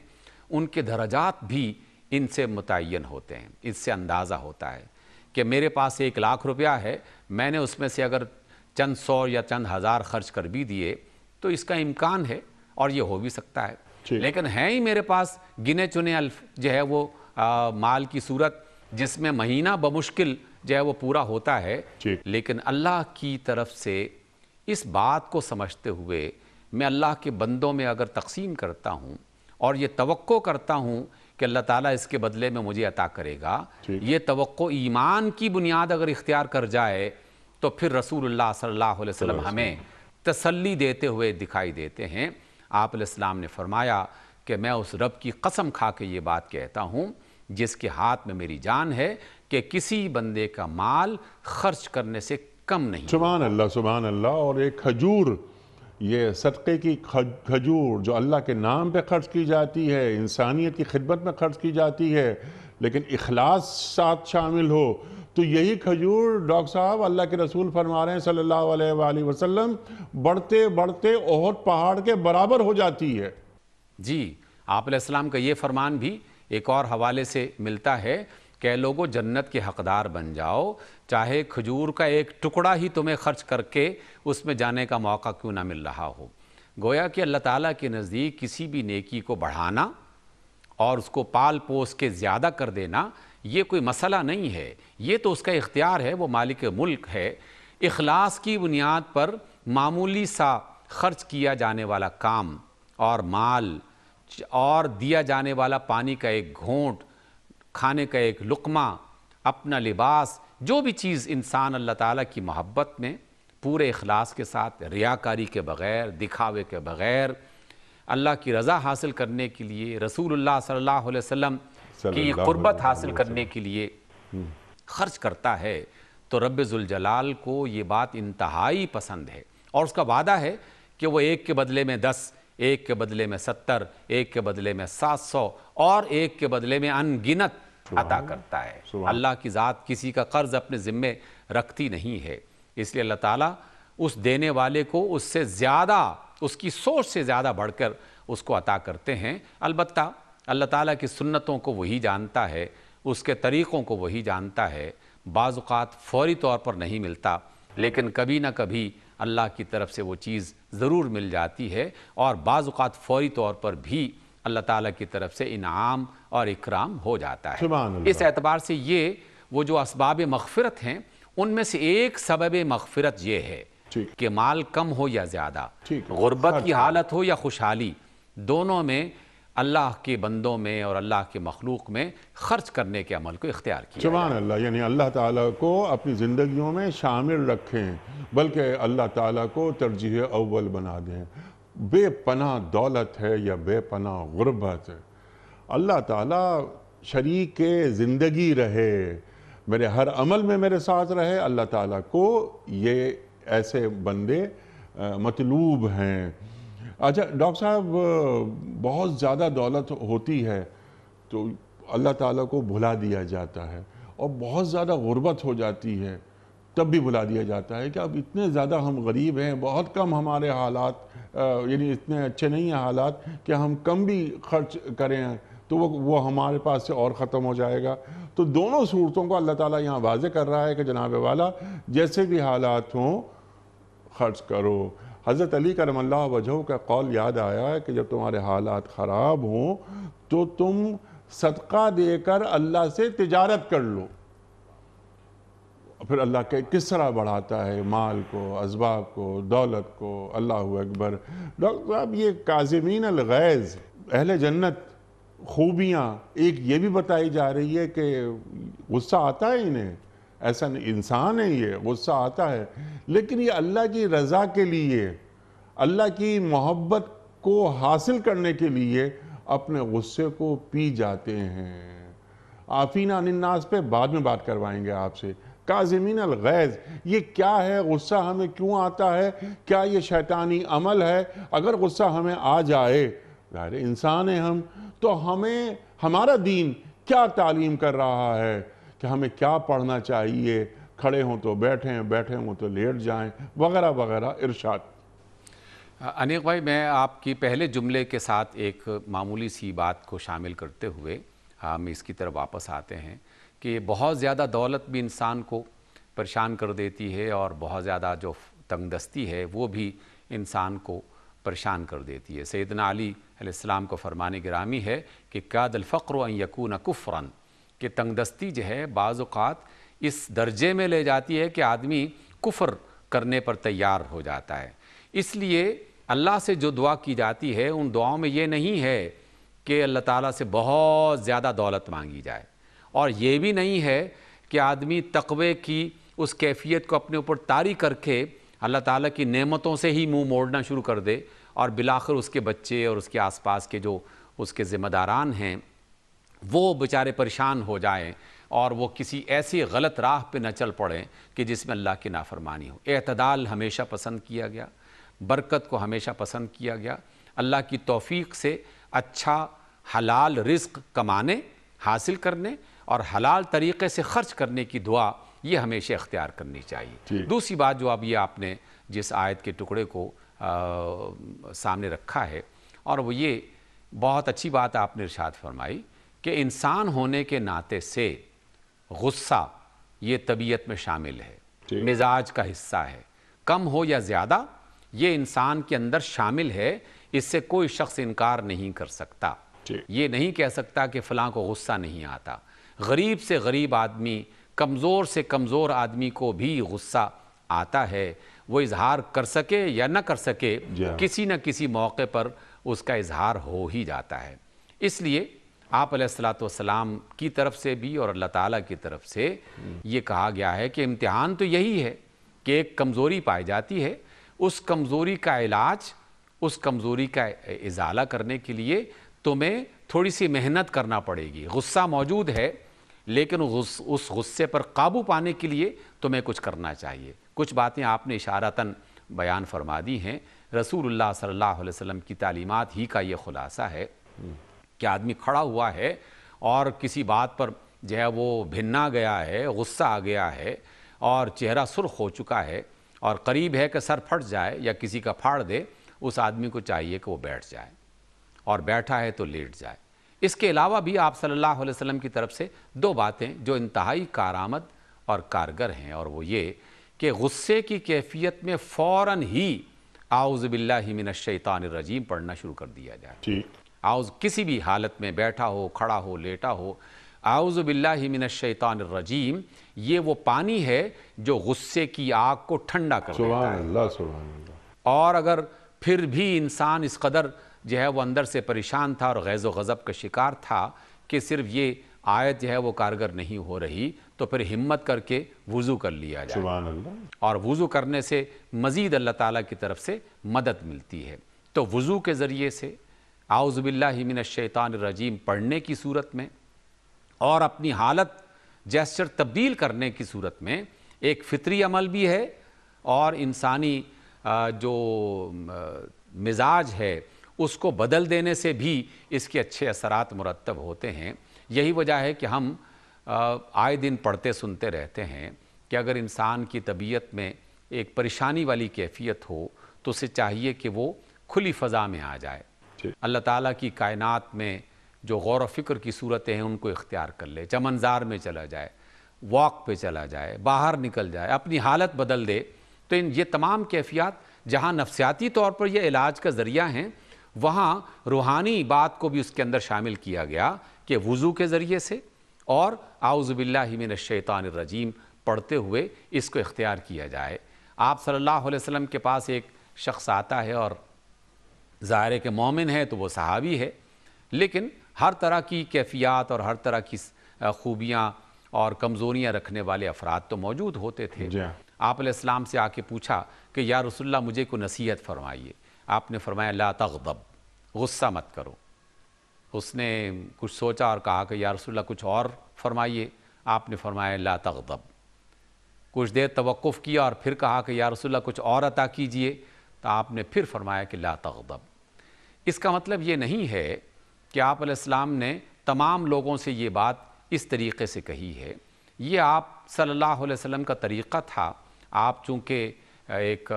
ان کے درجات بھی ان سے متعین ہوتے ہیں، اس سے اندازہ ہوتا ہے کہ میرے پاس 1,00,000 روپیہ ہے، میں نے اس میں سے اگر چند سو یا چند ہزار خرچ کر بھی دیے تو اس کا امکان ہے اور یہ ہو بھی سکتا ہے، لیکن ہے ہی میرے پاس گنے چنے الف جو ہے وہ مال کی صورت جس میں مہینہ بمشکل جو ہے وہ پورا ہوتا ہے، لیکن اللہ کی طرف سے اس بات کو سمجھتے ہوئے میں اللہ کے بندوں میں اگر تقسیم کرتا ہوں اور یہ توقع کرتا ہوں کہ اللہ تعالیٰ اس کے بدلے میں مجھے عطا کرے گا، یہ توقع ایمان کی بنیاد اگر اختیار کر جائے تو پھر رسول اللہ صلی اللہ علیہ وسلم ہمیں تسلی دیتے ہوئے دکھائی دیتے ہیں۔ آپ علیہ السلام نے فرمایا کہ میں اس رب کی قسم کھا کے یہ بات کہتا ہوں جس کے ہاتھ میں میری جان ہے کہ کسی بندے کا مال خرچ کرنے سے کم نہیں۔ سبحان اللہ، سبحان اللہ۔ اور ایک کھجور، یہ صدقے کی کھجور جو اللہ کے نام پہ خرچ کی جاتی ہے، انسانیت کی خدمت میں خرچ کی جاتی ہے، لیکن اخلاص ساتھ شامل ہو، تو یہی کھجور ڈاکٹر صاحب اللہ کے رسول فرما رہے ہیں صلی اللہ علیہ وآلہ وسلم بڑھتے بڑھتے احد پہاڑ کے برابر ہو جاتی ہے۔ جی، آپ علیہ السلام کا یہ فرمان بھی ایک اور حوالے سے ملتا ہے کہ لوگوں جنت کے حقدار بن جاؤ، چاہے کھجور کا ایک ٹکڑا ہی تمہیں خرچ کر کے اس میں جانے کا موقع کیوں نہ مل رہا ہو۔ گویا کہ اللہ تعالیٰ کے نزدیک کسی بھی نیکی کو بڑھانا اور اس کو پال پوس کے زیادہ کر دینا یہ کوئی مسئلہ نہیں ہے، یہ تو اس کا اختیار ہے، وہ مالک ملک ہے۔ اخلاص کی بنیاد پر معمولی سا خرچ کیا جانے والا کام اور مال اور دیا جانے والا پانی کا ایک گھونٹ، کھانے کا ایک لقمہ، اپنا لباس، جو بھی چیز انسان اللہ تعالیٰ کی محبت میں پورے اخلاص کے ساتھ، ریاکاری کے بغیر، دکھاوے کے بغیر، اللہ کی رضا حاصل کرنے کے لیے، رسول اللہ صلی اللہ علیہ وسلم کی قربت حاصل کرنے کے لیے خرچ کرتا ہے تو رب ذوالجلال کو یہ بات انتہائی پسند ہے، اور اس کا وعدہ ہے کہ وہ ایک کے بدلے میں 10، ایک کے بدلے میں 70، ایک کے بدلے میں 700 اور ایک کے بدلے میں ان گنت عطا کرتا ہے۔ اللہ کی ذات کسی کا قرض اپنے ذمے رکھتی نہیں ہے، اس لیے اللہ تعالیٰ اس دینے والے کو اس سے زیادہ، اس کی سوچ سے زیادہ بڑھ کر اس کو عطا کرتے ہیں۔ البتہ اللہ تعالیٰ کی سنتوں کو وہی جانتا ہے، اس کے طریقوں کو وہی جانتا ہے۔ بعض اوقات فوری طور پر نہیں ملتا، لیکن کبھی نہ کبھی اللہ کی طرف سے وہ چیز ضرور مل جاتی ہے، اور بعض اوقات فوری طور پر بھی اللہ تعالیٰ کی طرف سے انعام اور اکرام ہو جاتا ہے۔ اس اعتبار سے یہ وہ جو اسباب مغفرت ہیں ان میں سے ایک سبب مغفرت یہ ہے کہ مال کم ہو یا زیادہ، غربت کی حالت ہو یا خوشحالی، دونوں میں اللہ کے بندوں میں اور اللہ کے مخلوق میں خرچ کرنے کے عمل کو اختیار کیا۔ سبحان اللہ، یعنی اللہ تعالیٰ کو اپنی زندگیوں میں شامل رکھیں، بلکہ اللہ تعالیٰ کو ترجیح اول بنا دیں۔ بے پناہ دولت ہے یا بے پناہ غربت ہے، اللہ تعالیٰ شریک زندگی رہے، میرے ہر عمل میں میرے ساتھ رہے، اللہ تعالیٰ کو یہ ایسے بندے مطلوب ہیں۔ اچھا ڈاکٹر صاحب، بہت زیادہ دولت ہوتی ہے تو اللہ تعالیٰ کو بھلا دیا جاتا ہے، اور بہت زیادہ غربت ہو جاتی ہے تب بھی بھلا دیا جاتا ہے کہ اب اتنے زیادہ ہم غریب ہیں، بہت کم ہمارے حالات، یعنی اتنے اچھے نہیں ہیں حالات کہ ہم کم بھی خرچ کریں تو وہ ہمارے پاس سے اور ختم ہو جائے گا۔ تو دونوں صورتوں کو اللہ تعالیٰ یہاں واضح کر رہا ہے کہ جناب والا جیسے بھی حالات ہوں خرچ کرو۔ حضرت علی کرم اللہ وجہہ کا قول یاد آیا ہے کہ جب تمہارے حالات خراب ہوں تو تم صدقہ دے کر اللہ سے تجارت کر لو۔ پھر اللہ کس طرح بڑھاتا ہے مال کو، اسباب کو، دولت کو، اللہ اکبر۔ ڈاکٹر صاحب، یہ کاظمین الغیظ اہل جنت خوبیاں ایک یہ بھی بتائی جا رہی ہے کہ غصہ آتا ہے انہیں، ایسا انسان ہے یہ، غصہ آتا ہے، لیکن یہ اللہ کی رضا کے لیے، اللہ کی محبت کو حاصل کرنے کے لیے اپنے غصے کو پی جاتے ہیں۔ عافین عن الناس پہ بعد میں بات کروائیں گے آپ سے۔ کاظمین الغیظ یہ کیا ہے؟ غصہ ہمیں کیوں آتا ہے؟ کیا یہ شیطانی عمل ہے؟ اگر غصہ ہمیں آ جائے، ظاہر انسان ہیں ہم، تو ہمیں ہمارا دین کیا تعلیم کر رہا ہے کہ ہمیں کیا پڑھنا چاہیے؟ کھڑے ہوں تو بیٹھیں، بیٹھے ہوں تو لیٹ جائیں، وغیرہ وغیرہ، ارشاد۔ انیق بھائی، میں آپ کی پہلے جملے کے ساتھ ایک معمولی سی بات کو شامل کرتے ہوئے ہم اس کی طرف واپس آتے ہیں کہ بہت زیادہ دولت بھی انسان کو پریشان کر دیتی ہے، اور بہت زیادہ جو تنگ دستی ہے وہ بھی انسان کو پریشان کر دیتی ہے۔ سیدنا علی علیہ السلام کو فرمان گرامی ہے کہ کاد الفقر ان یکون کفرا، کہ تنگ دستی جو ہے بعض اوقات اس درجے میں لے جاتی ہے کہ آدمی کفر کرنے پر تیار ہو جاتا ہے۔ اس لیے اللہ سے جو دعا کی جاتی ہے ان دعاؤں میں یہ نہیں ہے کہ اللہ تعالیٰ سے بہت زیادہ دولت مانگی جائے، اور یہ بھی نہیں ہے کہ آدمی تقوی کی اس کیفیت کو اپنے اوپر طاری کر کے اللہ تعالیٰ کی نعمتوں سے ہی منہ موڑنا شروع کر دے، اور بالآخر اس کے بچے اور اس کے آس پاس کے جو اس کے ذمہ داران ہیں وہ بیچارے پریشان ہو جائیں، اور وہ کسی ایسی غلط راہ پہ نہ چل پڑیں کہ جس میں اللہ کی نافرمانی ہو۔ اعتدال ہمیشہ پسند کیا گیا، برکت کو ہمیشہ پسند کیا گیا۔ اللہ کی توفیق سے اچھا حلال رزق کمانے، حاصل کرنے اور حلال طریقے سے خرچ کرنے کی دعا یہ ہمیشہ اختیار کرنی چاہیے۔ دوسری بات جو اب یہ آپ نے جس آیت کے ٹکڑے کو سامنے رکھا ہے، اور وہ یہ بہت اچھی بات آپ نے ارشاد فرمائی کہ انسان ہونے کے ناطے سے غصہ یہ طبیعت میں شامل ہے، مزاج کا حصہ ہے، کم ہو یا زیادہ یہ انسان کے اندر شامل ہے، اس سے کوئی شخص انکار نہیں کر سکتا۔ یہ نہیں کہہ سکتا کہ فلاں کو غصہ نہیں آتا۔ غریب سے غریب آدمی، کمزور سے کمزور آدمی کو بھی غصہ آتا ہے، وہ اظہار کر سکے یا نہ کر سکے، کسی نہ کسی موقع پر اس کا اظہار ہو ہی جاتا ہے۔ اس لیے آپ علیہ السلام کی طرف سے بھی اور اللہ تعالیٰ کی طرف سے یہ کہا گیا ہے کہ امتحان تو یہی ہے کہ ایک کمزوری پائی جاتی ہے، اس کمزوری کا علاج، اس کمزوری کا ازالہ کرنے کے لیے تمہیں تھوڑی سی محنت کرنا پڑے گی۔ غصہ موجود ہے لیکن اس غصے پر قابو پانے کے لیے تمہیں کچھ کرنا چاہیے۔ کچھ باتیں آپ نے اشارتاً بیان فرما دی ہیں۔ رسول اللہ صلی اللہ علیہ وسلم کی تعلیمات ہی کا یہ خلاصہ ہے کہ آدمی کھڑا ہوا ہے اور کسی بات پر جو ہے وہ بھنا گیا ہے، غصہ آ گیا ہے اور چہرہ سرخ ہو چکا ہے اور قریب ہے کہ سر پھٹ جائے یا کسی کا پھاڑ دے، اس آدمی کو چاہیے کہ وہ بیٹھ جائے، اور بیٹھا ہے تو لیٹ جائے۔ اس کے علاوہ بھی آپ صلی اللہ علیہ وسلم کی طرف سے دو باتیں جو انتہائی کارآمد اور کارگر ہیں، اور وہ یہ کہ غصے کی کیفیت میں فوراً ہی اعوذ باللہ من الشیطان الرجیم پڑھنا شروع کر دیا جائے۔ کسی بھی حالت میں بیٹھا ہو، کھڑا ہو، لیٹا ہو، اعوذ باللہ من الشیطان الرجیم یہ وہ پانی ہے جو غصے کی آگ کو ٹھنڈا کر دیتا ہے۔ سبحان اللہ، سبحان اللہ۔ اور اگر پھر بھی انسان اس قدر جو ہے وہ اندر سے پریشان تھا اور غیظ و غضب کا شکار تھا کہ صرف یہ آیت جو ہے وہ کارگر نہیں ہو رہی، تو پھر ہمت کر کے وضو کر لیا جائے، سبحان اللہ۔ اور وضو کرنے سے مزید اللہ تعالیٰ کی طرف سے مدد ملتی ہے۔ تو وضو کے ذریعے سے اعوذ باللہ من الشیطان الرجیم پڑھنے کی صورت میں اور اپنی حالت جیسچر تبدیل کرنے کی صورت میں ایک فطری عمل بھی ہے، اور انسانی جو مزاج ہے اس کو بدل دینے سے بھی اس کے اچھے اثرات مرتب ہوتے ہیں۔ یہی وجہ ہے کہ ہم آئے دن پڑھتے سنتے رہتے ہیں کہ اگر انسان کی طبیعت میں ایک پریشانی والی کیفیت ہو تو اسے چاہیے کہ وہ کھلی فضا میں آ جائے، اللہ تعالیٰ کی کائنات میں جو غور و فکر کی صورتیں ہیں ان کو اختیار کر لے، چمنزار میں چلا جائے، واک پہ چلا جائے، باہر نکل جائے، اپنی حالت بدل دے۔ تو یہ تمام کیفیات جہاں نفسیاتی طور پر یہ علاج کا ذریعہ ہیں، وہاں روحانی بات کو بھی اس کے اندر شامل کیا گیا کہ وضو کے ذریعے سے اور اعوذ باللہ من الشیطان الرجیم پڑھتے ہوئے اس کو اختیار کیا جائے۔ آپ صلی اللہ علیہ وسلم کے پاس ایک شخص آتا ہے اور ظاہر ہے کہ مومن ہے تو وہ صحابی ہے، لیکن ہر طرح کی کیفیات اور ہر طرح کی خوبیاں اور کمزوریاں رکھنے والے افراد تو موجود ہوتے تھے۔ آپ علیہ السلام سے آ کے پوچھا کہ یا رسول اللہ مجھے کوئی نصیحت فرمائیے۔ آپ نے فرمایا لا تغضب، غصہ مت کرو۔ اس نے کچھ سوچا اور کہا کہ یا رسول اللہ کچھ اور فرمائیے۔ آپ نے فرمایا لا تغضب۔ کچھ دیر توقف کیا اور پھر کہا کہ یا رسول اللہ کچھ اور عطا کیجئے، تو آپ نے پھر فرمایا کہ لا تغضب۔ اس کا مطلب یہ نہیں ہے کہ آپ علیہ السلام نے تمام لوگوں سے یہ بات اس طریقے سے کہی ہے، یہ آپ صلی اللہ علیہ وسلم کا طریقہ تھا۔ آپ چونکہ ایک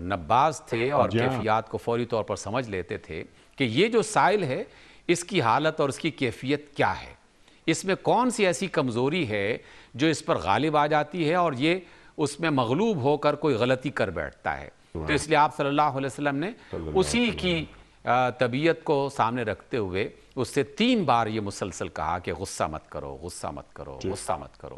نباز تھے اور کیفیات کو فوری طور پر سمجھ لیتے تھے کہ یہ جو سائل ہے اس کی حالت اور اس کی کیفیت کیا ہے، اس میں کون سی ایسی کمزوری ہے جو اس پر غالب آ جاتی ہے اور یہ اس میں مغلوب ہو کر کوئی غلطی کر بیٹھتا ہے۔ تو اس لیے آپ صلی اللہ علیہ وسلم نے اسی کی طبیعت کو سامنے رکھتے ہوئے اس سے 3 بار یہ مسلسل کہا کہ غصہ مت کرو، غصہ مت کرو، غصہ مت کرو۔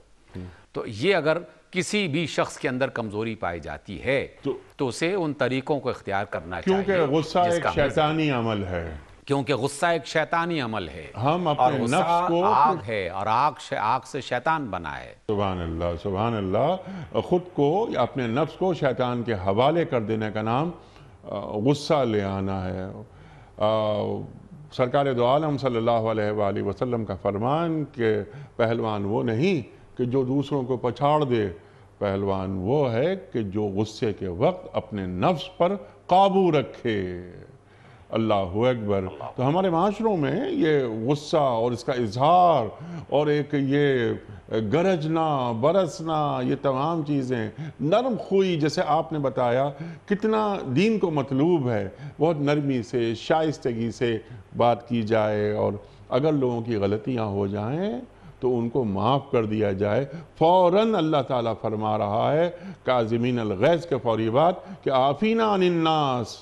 تو یہ اگر کسی بھی شخص کے اندر کمزوری پائی جاتی ہے تو اسے ان طریقوں کو اختیار کرنا چاہیے، کیونکہ غصہ ایک شیطانی عمل ہے۔ کیونکہ غصہ ایک شیطانی عمل ہے، ہم اور اپنے غصہ نفس کو آگ ہے، اور آگ سے شیطان بنا ہے۔ سبحان اللہ، سبحان اللہ۔ خود کو اپنے نفس کو شیطان کے حوالے کر دینے کا نام غصہ لے آنا ہے۔ سرکار دو عالم صلی اللہ علیہ وآلہ وسلم کا فرمان کہ پہلوان وہ نہیں کہ جو دوسروں کو پچھاڑ دے، پہلوان وہ ہے کہ جو غصے کے وقت اپنے نفس پر قابو رکھے۔ اللہ اکبر۔ تو ہمارے معاشروں میں یہ غصہ اور اس کا اظہار اور ایک یہ گرجنا برسنا، یہ تمام چیزیں نرم خوئی جیسے آپ نے بتایا کتنا دین کو مطلوب ہے، بہت نرمی سے شائستگی سے بات کی جائے، اور اگر لوگوں کی غلطیاں ہو جائیں تو ان کو معاف کر دیا جائے۔ فوراً اللہ تعالیٰ فرما رہا ہے کاظمین الغیظ کے فوری بات کہ عافینا عن الناس،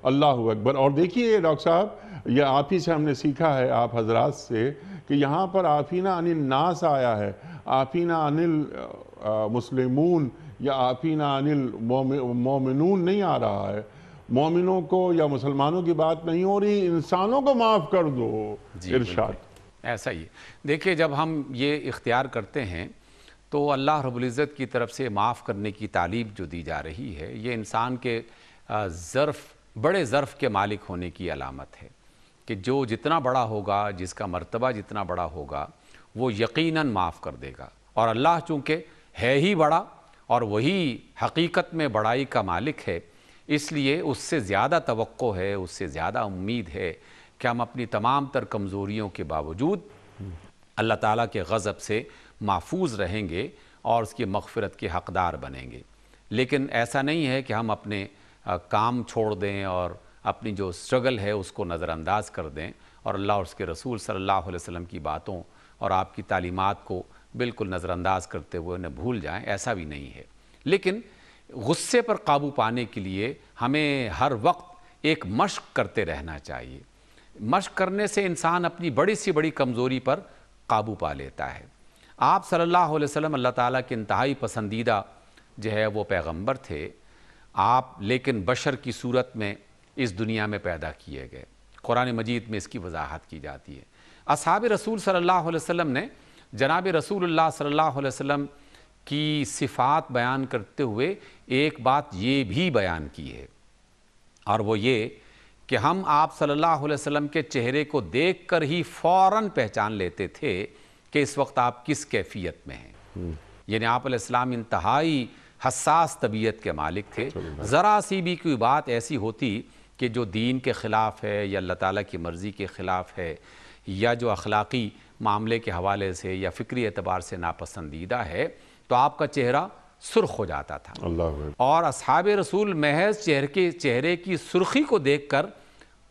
اللہ اکبر۔ اور دیکھیے ڈاکٹر صاحب، یہ آپ ہی سے ہم نے سیکھا ہے، آپ حضرات سے، کہ یہاں پر آفینا عن الناس آیا ہے، آفینا عن المسلمون یا آفینا عن المومنون نہیں آ رہا ہے۔ مومنوں کو یا مسلمانوں کی بات نہیں ہو رہی، انسانوں کو معاف کر دو، ارشاد۔ ایسا ہی دیکھیے، جب ہم یہ اختیار کرتے ہیں تو اللہ رب العزت کی طرف سے معاف کرنے کی تعلیم جو دی جا رہی ہے، یہ انسان کے بڑے ظرف کے مالک ہونے کی علامت ہے کہ جو جتنا بڑا ہوگا، جس کا مرتبہ جتنا بڑا ہوگا، وہ یقیناً معاف کر دے گا۔ اور اللہ چونکہ ہے ہی بڑا اور وہی حقیقت میں بڑائی کا مالک ہے، اس لیے اس سے زیادہ توقع ہے، اس سے زیادہ امید ہے کہ ہم اپنی تمام تر کمزوریوں کے باوجود اللہ تعالیٰ کے غضب سے محفوظ رہیں گے اور اس کی مغفرت کے حقدار بنیں گے۔ لیکن ایسا نہیں ہے کہ ہم اپنے کام چھوڑ دیں اور اپنی جو سٹرگل ہے اس کو نظر انداز کر دیں اور اللہ اور اس کے رسول صلی اللہ علیہ وسلم کی باتوں اور آپ کی تعلیمات کو بالکل نظر انداز کرتے ہوئے انہیں بھول جائیں، ایسا بھی نہیں ہے۔ لیکن غصے پر قابو پانے کے لیے ہمیں ہر وقت ایک مشق کرتے رہنا چاہیے۔ مشق کرنے سے انسان اپنی بڑی سی بڑی کمزوری پر قابو پا لیتا ہے۔ آپ صلی اللہ علیہ وسلم اللہ تعالیٰ کے انتہائی پسندیدہ جو ہے وہ پیغمبر تھے، آپ لیکن بشر کی صورت میں اس دنیا میں پیدا کیے گئے۔ قرآن مجید میں اس کی وضاحت کی جاتی ہے۔ اصحاب رسول صلی اللہ علیہ وسلم نے جناب رسول اللہ صلی اللہ علیہ وسلم کی صفات بیان کرتے ہوئے ایک بات یہ بھی بیان کی ہے، اور وہ یہ کہ ہم آپ صلی اللہ علیہ وسلم کے چہرے کو دیکھ کر ہی فوراً پہچان لیتے تھے کہ اس وقت آپ کس کیفیت میں ہیں۔ یعنی آپ علیہ السلام انتہائی حساس طبیعت کے مالک تھے۔ ذرا سی بھی کوئی بات ایسی ہوتی کہ جو دین کے خلاف ہے یا اللہ تعالیٰ کی مرضی کے خلاف ہے یا جو اخلاقی معاملے کے حوالے سے یا فکری اعتبار سے ناپسندیدہ ہے، تو آپ کا چہرہ سرخ ہو جاتا تھا۔ اور اصحاب رسول محض چہرے کی سرخی کو دیکھ کر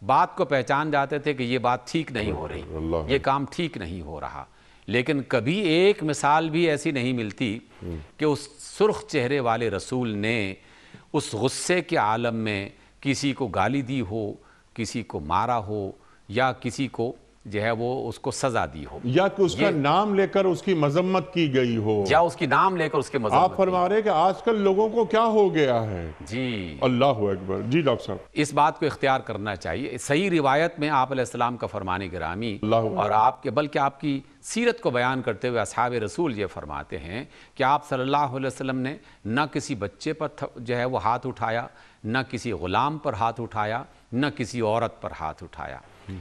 بات کو پہچان جاتے تھے کہ یہ بات ٹھیک نہیں ہو رہی، یہ کام ٹھیک نہیں ہو رہا۔ لیکن کبھی ایک مثال بھی ایسی نہیں ملتی کہ اس سرخ چہرے والے رسول نے اس غصے کے عالم میں کسی کو گالی دی ہو، کسی کو مارا ہو یا کسی کو جو ہے وہ اس کو سزا دی ہو، یا کہ اس کا نام لے کر اس کی مذمت کی گئی ہو، یا اس کی نام لے کر اس کے مذمت۔ آپ فرما رہے کہ آج کل لوگوں کو کیا ہو گیا ہے۔ جی اللہ اکبر۔ جی ڈاکٹر صاحب، اس بات کو اختیار کرنا چاہیے۔ صحیح روایت میں آپ علیہ السلام کا فرمان گرامی اور بلکہ آپ کی سیرت کو بیان کرتے ہوئے اصحاب رسول یہ فرماتے ہیں کہ آپ صلی اللہ علیہ وسلم نے نہ کسی بچے پر جو ہے وہ ہاتھ اٹھایا، نہ کسی غلام پر ہاتھ اٹھایا، نہ کسی عورت پر ہاتھ اٹھایا۔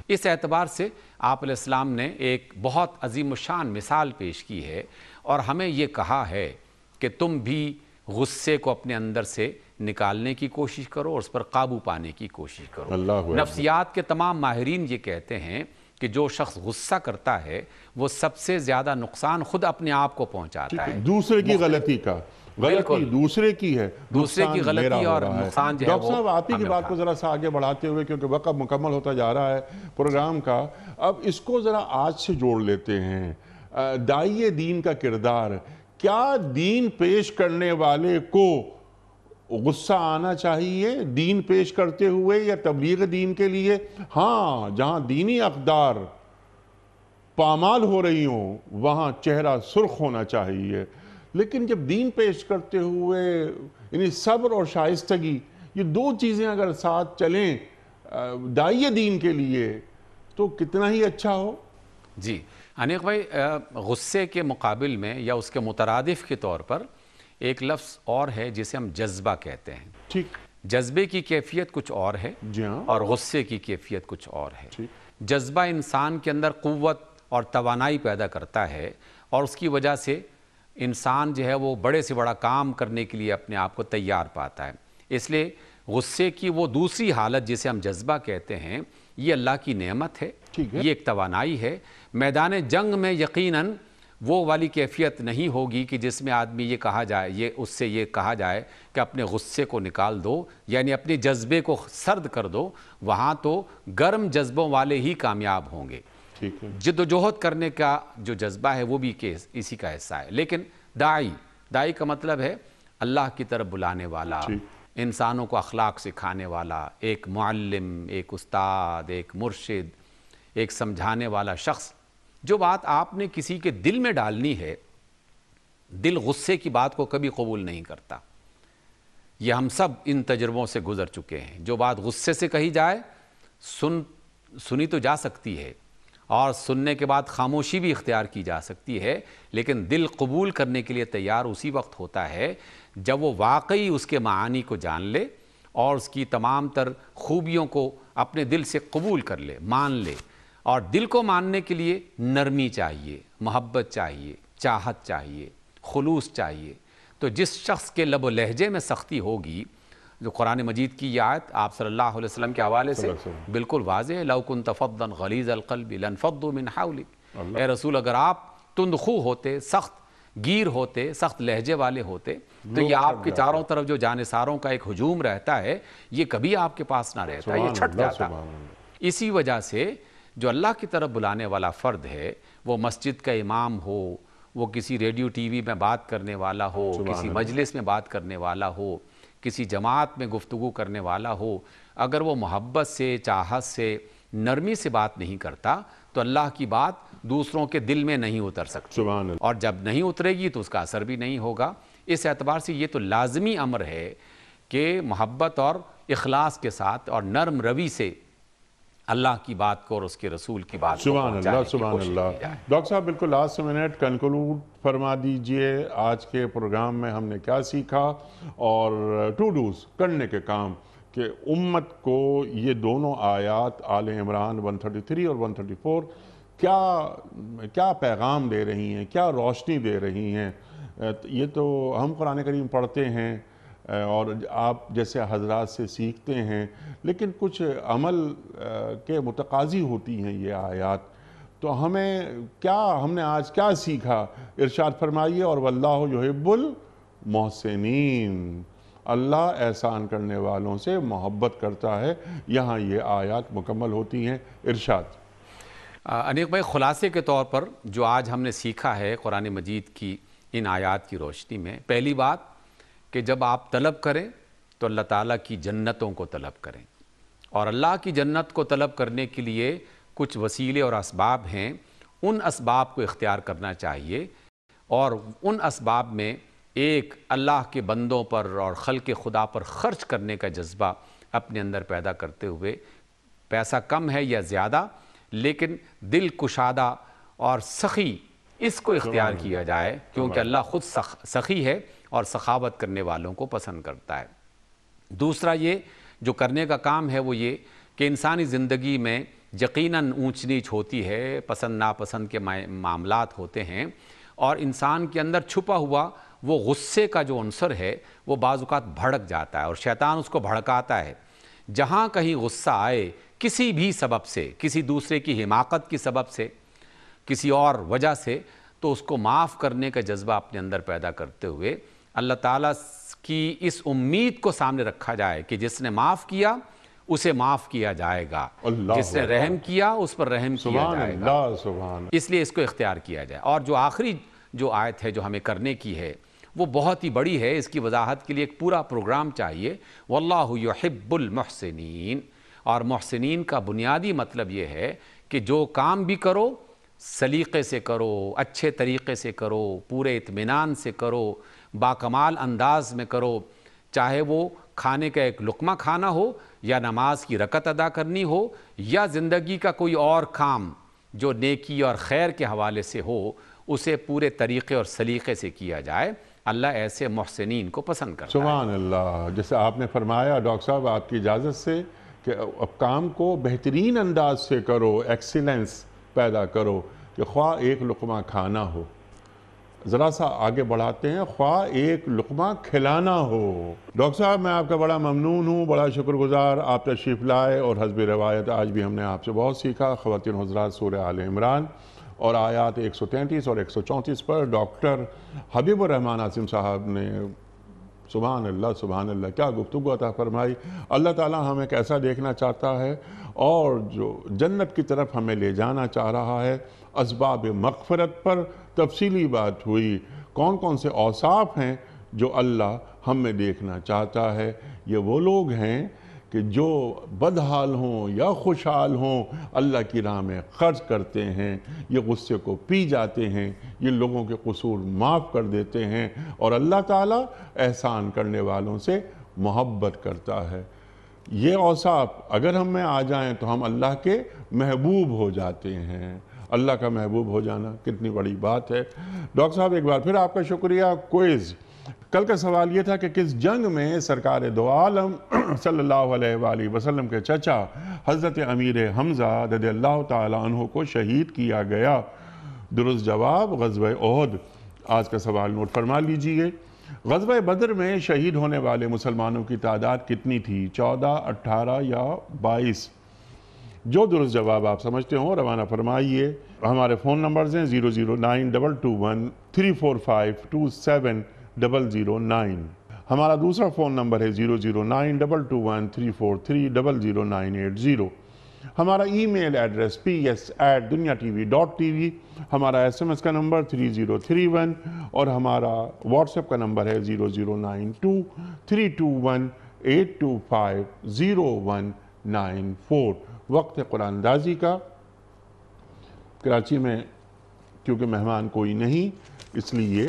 اس اعتبار سے آپ علیہ السلام نے ایک بہت عظیم الشان مثال پیش کی ہے اور ہمیں یہ کہا ہے کہ تم بھی غصے کو اپنے اندر سے نکالنے کی کوشش کرو اور اس پر قابو پانے کی کوشش کرو۔ نفسیات کے تمام ماہرین یہ کہتے ہیں کہ جو شخص غصہ کرتا ہے وہ سب سے زیادہ نقصان خود اپنے آپ کو پہنچاتا ہے، دوسرے کی غلطی کا، غلطی دوسرے کی ہے، دوسرے کی غلطی اور نقصان جو ہے وہ ڈاکٹر صاحب آپ ہی کی بات کو ذرا سا آگے بڑھاتے ہوئے، کیونکہ وقت مکمل ہوتا جا رہا ہے پروگرام کا، اب اس کو ذرا آج سے جوڑ لیتے ہیں۔ داعی دین کا کردار، کیا دین پیش کرنے والے کو غصہ آنا چاہیے دین پیش کرتے ہوئے یا تبلیغ دین کے لیے؟ ہاں، جہاں دینی اقدار پامال ہو رہی ہوں وہاں چہرہ سرخ ہونا چاہیے، لیکن جب دین پیش کرتے ہوئے یعنی صبر اور شائستگی، یہ دو چیزیں اگر ساتھ چلیں داعی دین کے لیے تو کتنا ہی اچھا ہو۔ جی انیق بھائی، غصے کے مقابل میں یا اس کے مترادف کے طور پر ایک لفظ اور ہے جسے ہم جذبہ کہتے ہیں۔ ٹھیک، جذبے کی کیفیت کچھ اور ہے اور غصے کی کیفیت کچھ اور ہے۔ جذبہ انسان کے اندر قوت اور توانائی پیدا کرتا ہے اور اس کی وجہ سے انسان جو ہے وہ بڑے سے بڑا کام کرنے کے لیے اپنے آپ کو تیار پاتا ہے۔ اس لیے غصے کی وہ دوسری حالت جسے ہم جذبہ کہتے ہیں، یہ اللہ کی نعمت ہے، یہ ایک توانائی ہے۔ میدان جنگ میں یقیناً وہ والی کیفیت نہیں ہوگی کہ جس میں آدمی یہ کہا جائے، اس سے یہ کہا جائے کہ اپنے غصے کو نکال دو، یعنی اپنے جذبے کو سرد کر دو۔ وہاں تو گرم جذبوں والے ہی کامیاب ہوں گے۔ جد و جہد کرنے کا جو جذبہ ہے وہ بھی اسی کا حصہ ہے۔ لیکن داعی کا مطلب ہے اللہ کی طرف بلانے والا، انسانوں کو اخلاق سکھانے والا، ایک معلم، ایک استاد، ایک مرشد، ایک سمجھانے والا شخص، جو بات آپ نے کسی کے دل میں ڈالنی ہے، دل غصے کی بات کو کبھی قبول نہیں کرتا۔ یہ ہم سب ان تجربوں سے گزر چکے ہیں۔ جو بات غصے سے کہی جائے، سنی تو جا سکتی ہے، اور سننے کے بعد خاموشی بھی اختیار کی جا سکتی ہے، لیکن دل قبول کرنے کے لیے تیار اسی وقت ہوتا ہے جب وہ واقعی اس کے معانی کو جان لے اور اس کی تمام تر خوبیوں کو اپنے دل سے قبول کر لے، مان لے۔ اور دل کو ماننے کے لیے نرمی چاہیے، محبت چاہیے، چاہت چاہیے، خلوص چاہیے۔ تو جس شخص کے لب و لہجے میں سختی ہوگی، جو قرآن مجید کی یہ آیت آپ صلی اللہ علیہ وسلم کے حوالے سے بالکل واضح ہے، لَوْ كُنْتَ فَضًّا غَلِيظَ الْقَلْبِ لَانفَضُّوا مِنْ حَوْلِكَ، اے رسول اگر آپ تند خو ہوتے، سخت گیر ہوتے، سخت لہجے والے ہوتے، تو یہ آپ کے چاروں طرف جو جانثاروں کا ایک ہجوم رہتا ہے، یہ کبھی آپ کے پاس نہ رہتا، یہ چھٹ جاتا۔ اسی وجہ سے جو اللہ کی طرف بلانے والا فرد ہے، وہ مسجد کا امام ہو، وہ کسی ریڈیو ٹی وی میں بات کرنے والا ہو، کسی مجلس میں بات کرنے والا ہو، کسی جماعت میں گفتگو کرنے والا ہو، اگر وہ محبت سے، چاہت سے، نرمی سے بات نہیں کرتا تو اللہ کی بات دوسروں کے دل میں نہیں اتر سکتی، اور جب نہیں اترے گی تو اس کا اثر بھی نہیں ہوگا۔ اس اعتبار سے یہ تو لازمی امر ہے کہ محبت اور اخلاص کے ساتھ اور نرم روی سے اللہ کی بات کو اور اس کے رسول کی بات کو پہنچانے کی کوشش کی جائے۔ ڈاکٹر صاحب بالکل لاسٹ منٹ کنکلوڈ فرما دیجئے، آج کے پروگرام میں ہم نے کیا سیکھا اور ٹو ڈوز کرنے کے کام کہ امت کو یہ دونوں آیات آل عمران 133 اور 134 کیا پیغام دے رہی ہیں، کیا روشنی دے رہی ہیں۔ یہ تو ہم قرآن کریم پڑھتے ہیں اور آپ جیسے حضرات سے سیکھتے ہیں، لیکن کچھ عمل کے متقاضی ہوتی ہیں یہ آیات، تو ہم نے آج کیا سیکھا، ارشاد فرمائیے۔ اور واللہ یحب المحسنین، اللہ احسان کرنے والوں سے محبت کرتا ہے۔ یہاں یہ آیات مکمل ہوتی ہیں، ارشاد۔ انیق بھائی، خلاصے کے طور پر جو آج ہم نے سیکھا ہے قرآن مجید کی ان آیات کی روشنی میں، پہلی بات کہ جب آپ طلب کریں تو اللہ تعالیٰ کی جنتوں کو طلب کریں، اور اللہ کی جنت کو طلب کرنے کے لیے کچھ وسیلے اور اسباب ہیں، ان اسباب کو اختیار کرنا چاہیے، اور ان اسباب میں ایک اللہ کے بندوں پر اور خلق خدا پر خرچ کرنے کا جذبہ اپنے اندر پیدا کرتے ہوئے، پیسہ کم ہے یا زیادہ لیکن دل کشادہ اور سخی اس کو اختیار کیا جائے، کیونکہ اللہ خود سخی ہے اور سخاوت کرنے والوں کو پسند کرتا ہے۔ دوسرا یہ جو کرنے کا کام ہے وہ یہ کہ انسانی زندگی میں یقیناً اونچ نیچ ہوتی ہے، پسند ناپسند کے معاملات ہوتے ہیں، اور انسان کے اندر چھپا ہوا وہ غصے کا جو عنصر ہے وہ بعض اوقات بھڑک جاتا ہے اور شیطان اس کو بھڑکاتا ہے۔ جہاں کہیں غصہ آئے کسی بھی سبب سے، کسی دوسرے کی حماقت کی سبب سے، کسی اور وجہ سے، تو اس کو معاف کرنے کا جذبہ اپنے اندر پیدا کرتے ہوئے اللہ تعالیٰ کی اس امید کو سامنے رکھا جائے کہ جس نے معاف کیا اسے معاف کیا جائے گا، جس نے رحم کیا اس پر رحم کیا جائے گا، اس لیے اس کو اختیار کیا جائے۔ اور جو آخری جو آیت ہے جو ہمیں کرنے کی ہے وہ بہت ہی بڑی ہے، اس کی وضاحت کے لیے ایک پورا پروگرام چاہیے۔ واللہ یحب المحسنین، اور محسنین کا بنیادی مطلب یہ ہے کہ جو کام بھی کرو سلیقے سے کرو، اچھے طریقے سے کرو، پورے اطمینان سے کرو، باکمال انداز میں کرو، چاہے وہ کھانے کا ایک لقمہ کھانا ہو یا نماز کی رکعت ادا کرنی ہو یا زندگی کا کوئی اور کام جو نیکی اور خیر کے حوالے سے ہو، اسے پورے طریقے اور سلیقے سے کیا جائے۔ اللہ ایسے محسنین کو پسند کرتا ہے۔ سبحان اللہ، جیسے آپ نے فرمایا ڈاکٹر صاحب آپ کی اجازت سے کہ اب کام کو بہترین انداز سے کرو، ایکسیلنس پیدا کرو، کہ خواہ ایک لقمہ کھانا ہو، ذرا سا آگے بڑھاتے ہیں، خواہ ایک لقمہ کھلانا ہو۔ ڈاکٹر صاحب میں آپ کا بڑا ممنون ہوں، بڑا شکر گزار، آپ تشریف لائے، اور حسب روایت آج بھی ہم نے آپ سے بہت سیکھا۔ خواتین حضرات، سورہ آل عمران اور آیات 133 اور 134 پر ڈاکٹر حبیب الرحمن عاصم صاحب نے سبحان اللہ کیا گفتگو عطا فرمائی۔ اللہ تعالیٰ ہمیں کیسا دیکھنا چاہتا ہے اور جو جنت کی طرف ہمیں لے جانا چاہ رہا ہے۔ اسباب مغفرت پر تفصیلی بات ہوئی، کون کون سے اوصاف ہیں جو اللہ ہم میں دیکھنا چاہتا ہے۔ یہ وہ لوگ ہیں کہ جو بدحال ہوں یا خوشحال ہوں اللہ کی راہ میں خرچ کرتے ہیں، یہ غصے کو پی جاتے ہیں، یہ لوگوں کے قصور معاف کر دیتے ہیں، اور اللہ تعالیٰ احسان کرنے والوں سے محبت کرتا ہے۔ یہ اوصاف اگر ہم میں آ جائیں تو ہم اللہ کے محبوب ہو جاتے ہیں۔ اللہ کا محبوب ہو جانا کتنی بڑی بات ہے۔ ڈاکٹر صاحب ایک بار پھر آپ کا شکریہ۔ کوئز کل کا سوال یہ تھا کہ کس جنگ میں سرکار دو عالم صلی اللہ علیہ وآلہ وسلم کے چچا حضرت امیر حمزہ رضی اللہ تعالی عنہ کو شہید کیا گیا؟ درست جواب غزوہ احد۔ آج کا سوال نوٹ فرما لیجئے۔ غزوہ بدر میں شہید ہونے والے مسلمانوں کی تعداد کتنی تھی؟ 14، 18 یا 22؟ جو درست جواب آپ سمجھتے ہوں روانہ فرمائیے۔ ہمارے فون نمبرز ہیں 00922134527 009۔ ہمارا دوسرا فون نمبر ہے 009221343000980۔ ہمارا ای میل ایڈریس ps@dunyatv.tv۔ ہمارا SMS کا نمبر 3031 اور ہمارا واٹس ایپ کا نمبر ہے 009232182500194۔ وقت ہے قرآن اندازی کا۔ کراچی میں کیونکہ مہمان کوئی نہیں اس لیے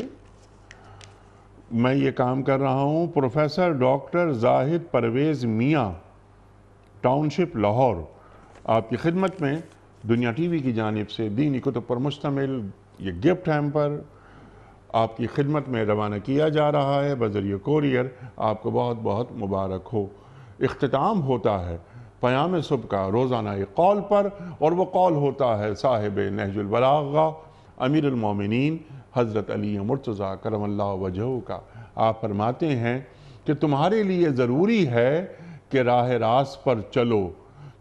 میں یہ کام کر رہا ہوں۔ پروفیسر ڈاکٹر زاہد پرویز میاں، ٹاؤن شپ لاہور، آپ کی خدمت میں دنیا ٹی وی کی جانب سے دینی کتب پر مشتمل یہ گفٹ ہیمپر آپ کی خدمت میں روانہ کیا جا رہا ہے بذریعہ کوریئر۔ آپ کو بہت بہت مبارک ہو۔ اختتام ہوتا ہے پیام صبح کا روزانہ ایک قول پر، اور وہ قول ہوتا ہے صاحب نہج البلاغہ امیر المومنین حضرت علی مرتضیٰ کرم اللہ وجہہ کا۔ آپ فرماتے ہیں کہ تمہارے لیے ضروری ہے کہ راہ راست پر چلو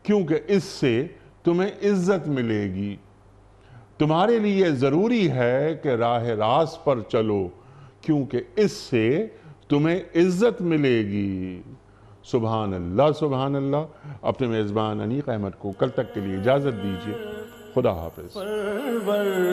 کیونکہ اس سے تمہیں عزت ملے گی۔ تمہارے لیے ضروری ہے کہ راہ راست پر چلو کیونکہ اس سے تمہیں عزت ملے گی۔ سبحان اللہ سبحان اللہ۔ اپنے میزبان انیق احمد کو کل تک کے لیے اجازت دیجیے۔ خدا حافظ۔ پروردگار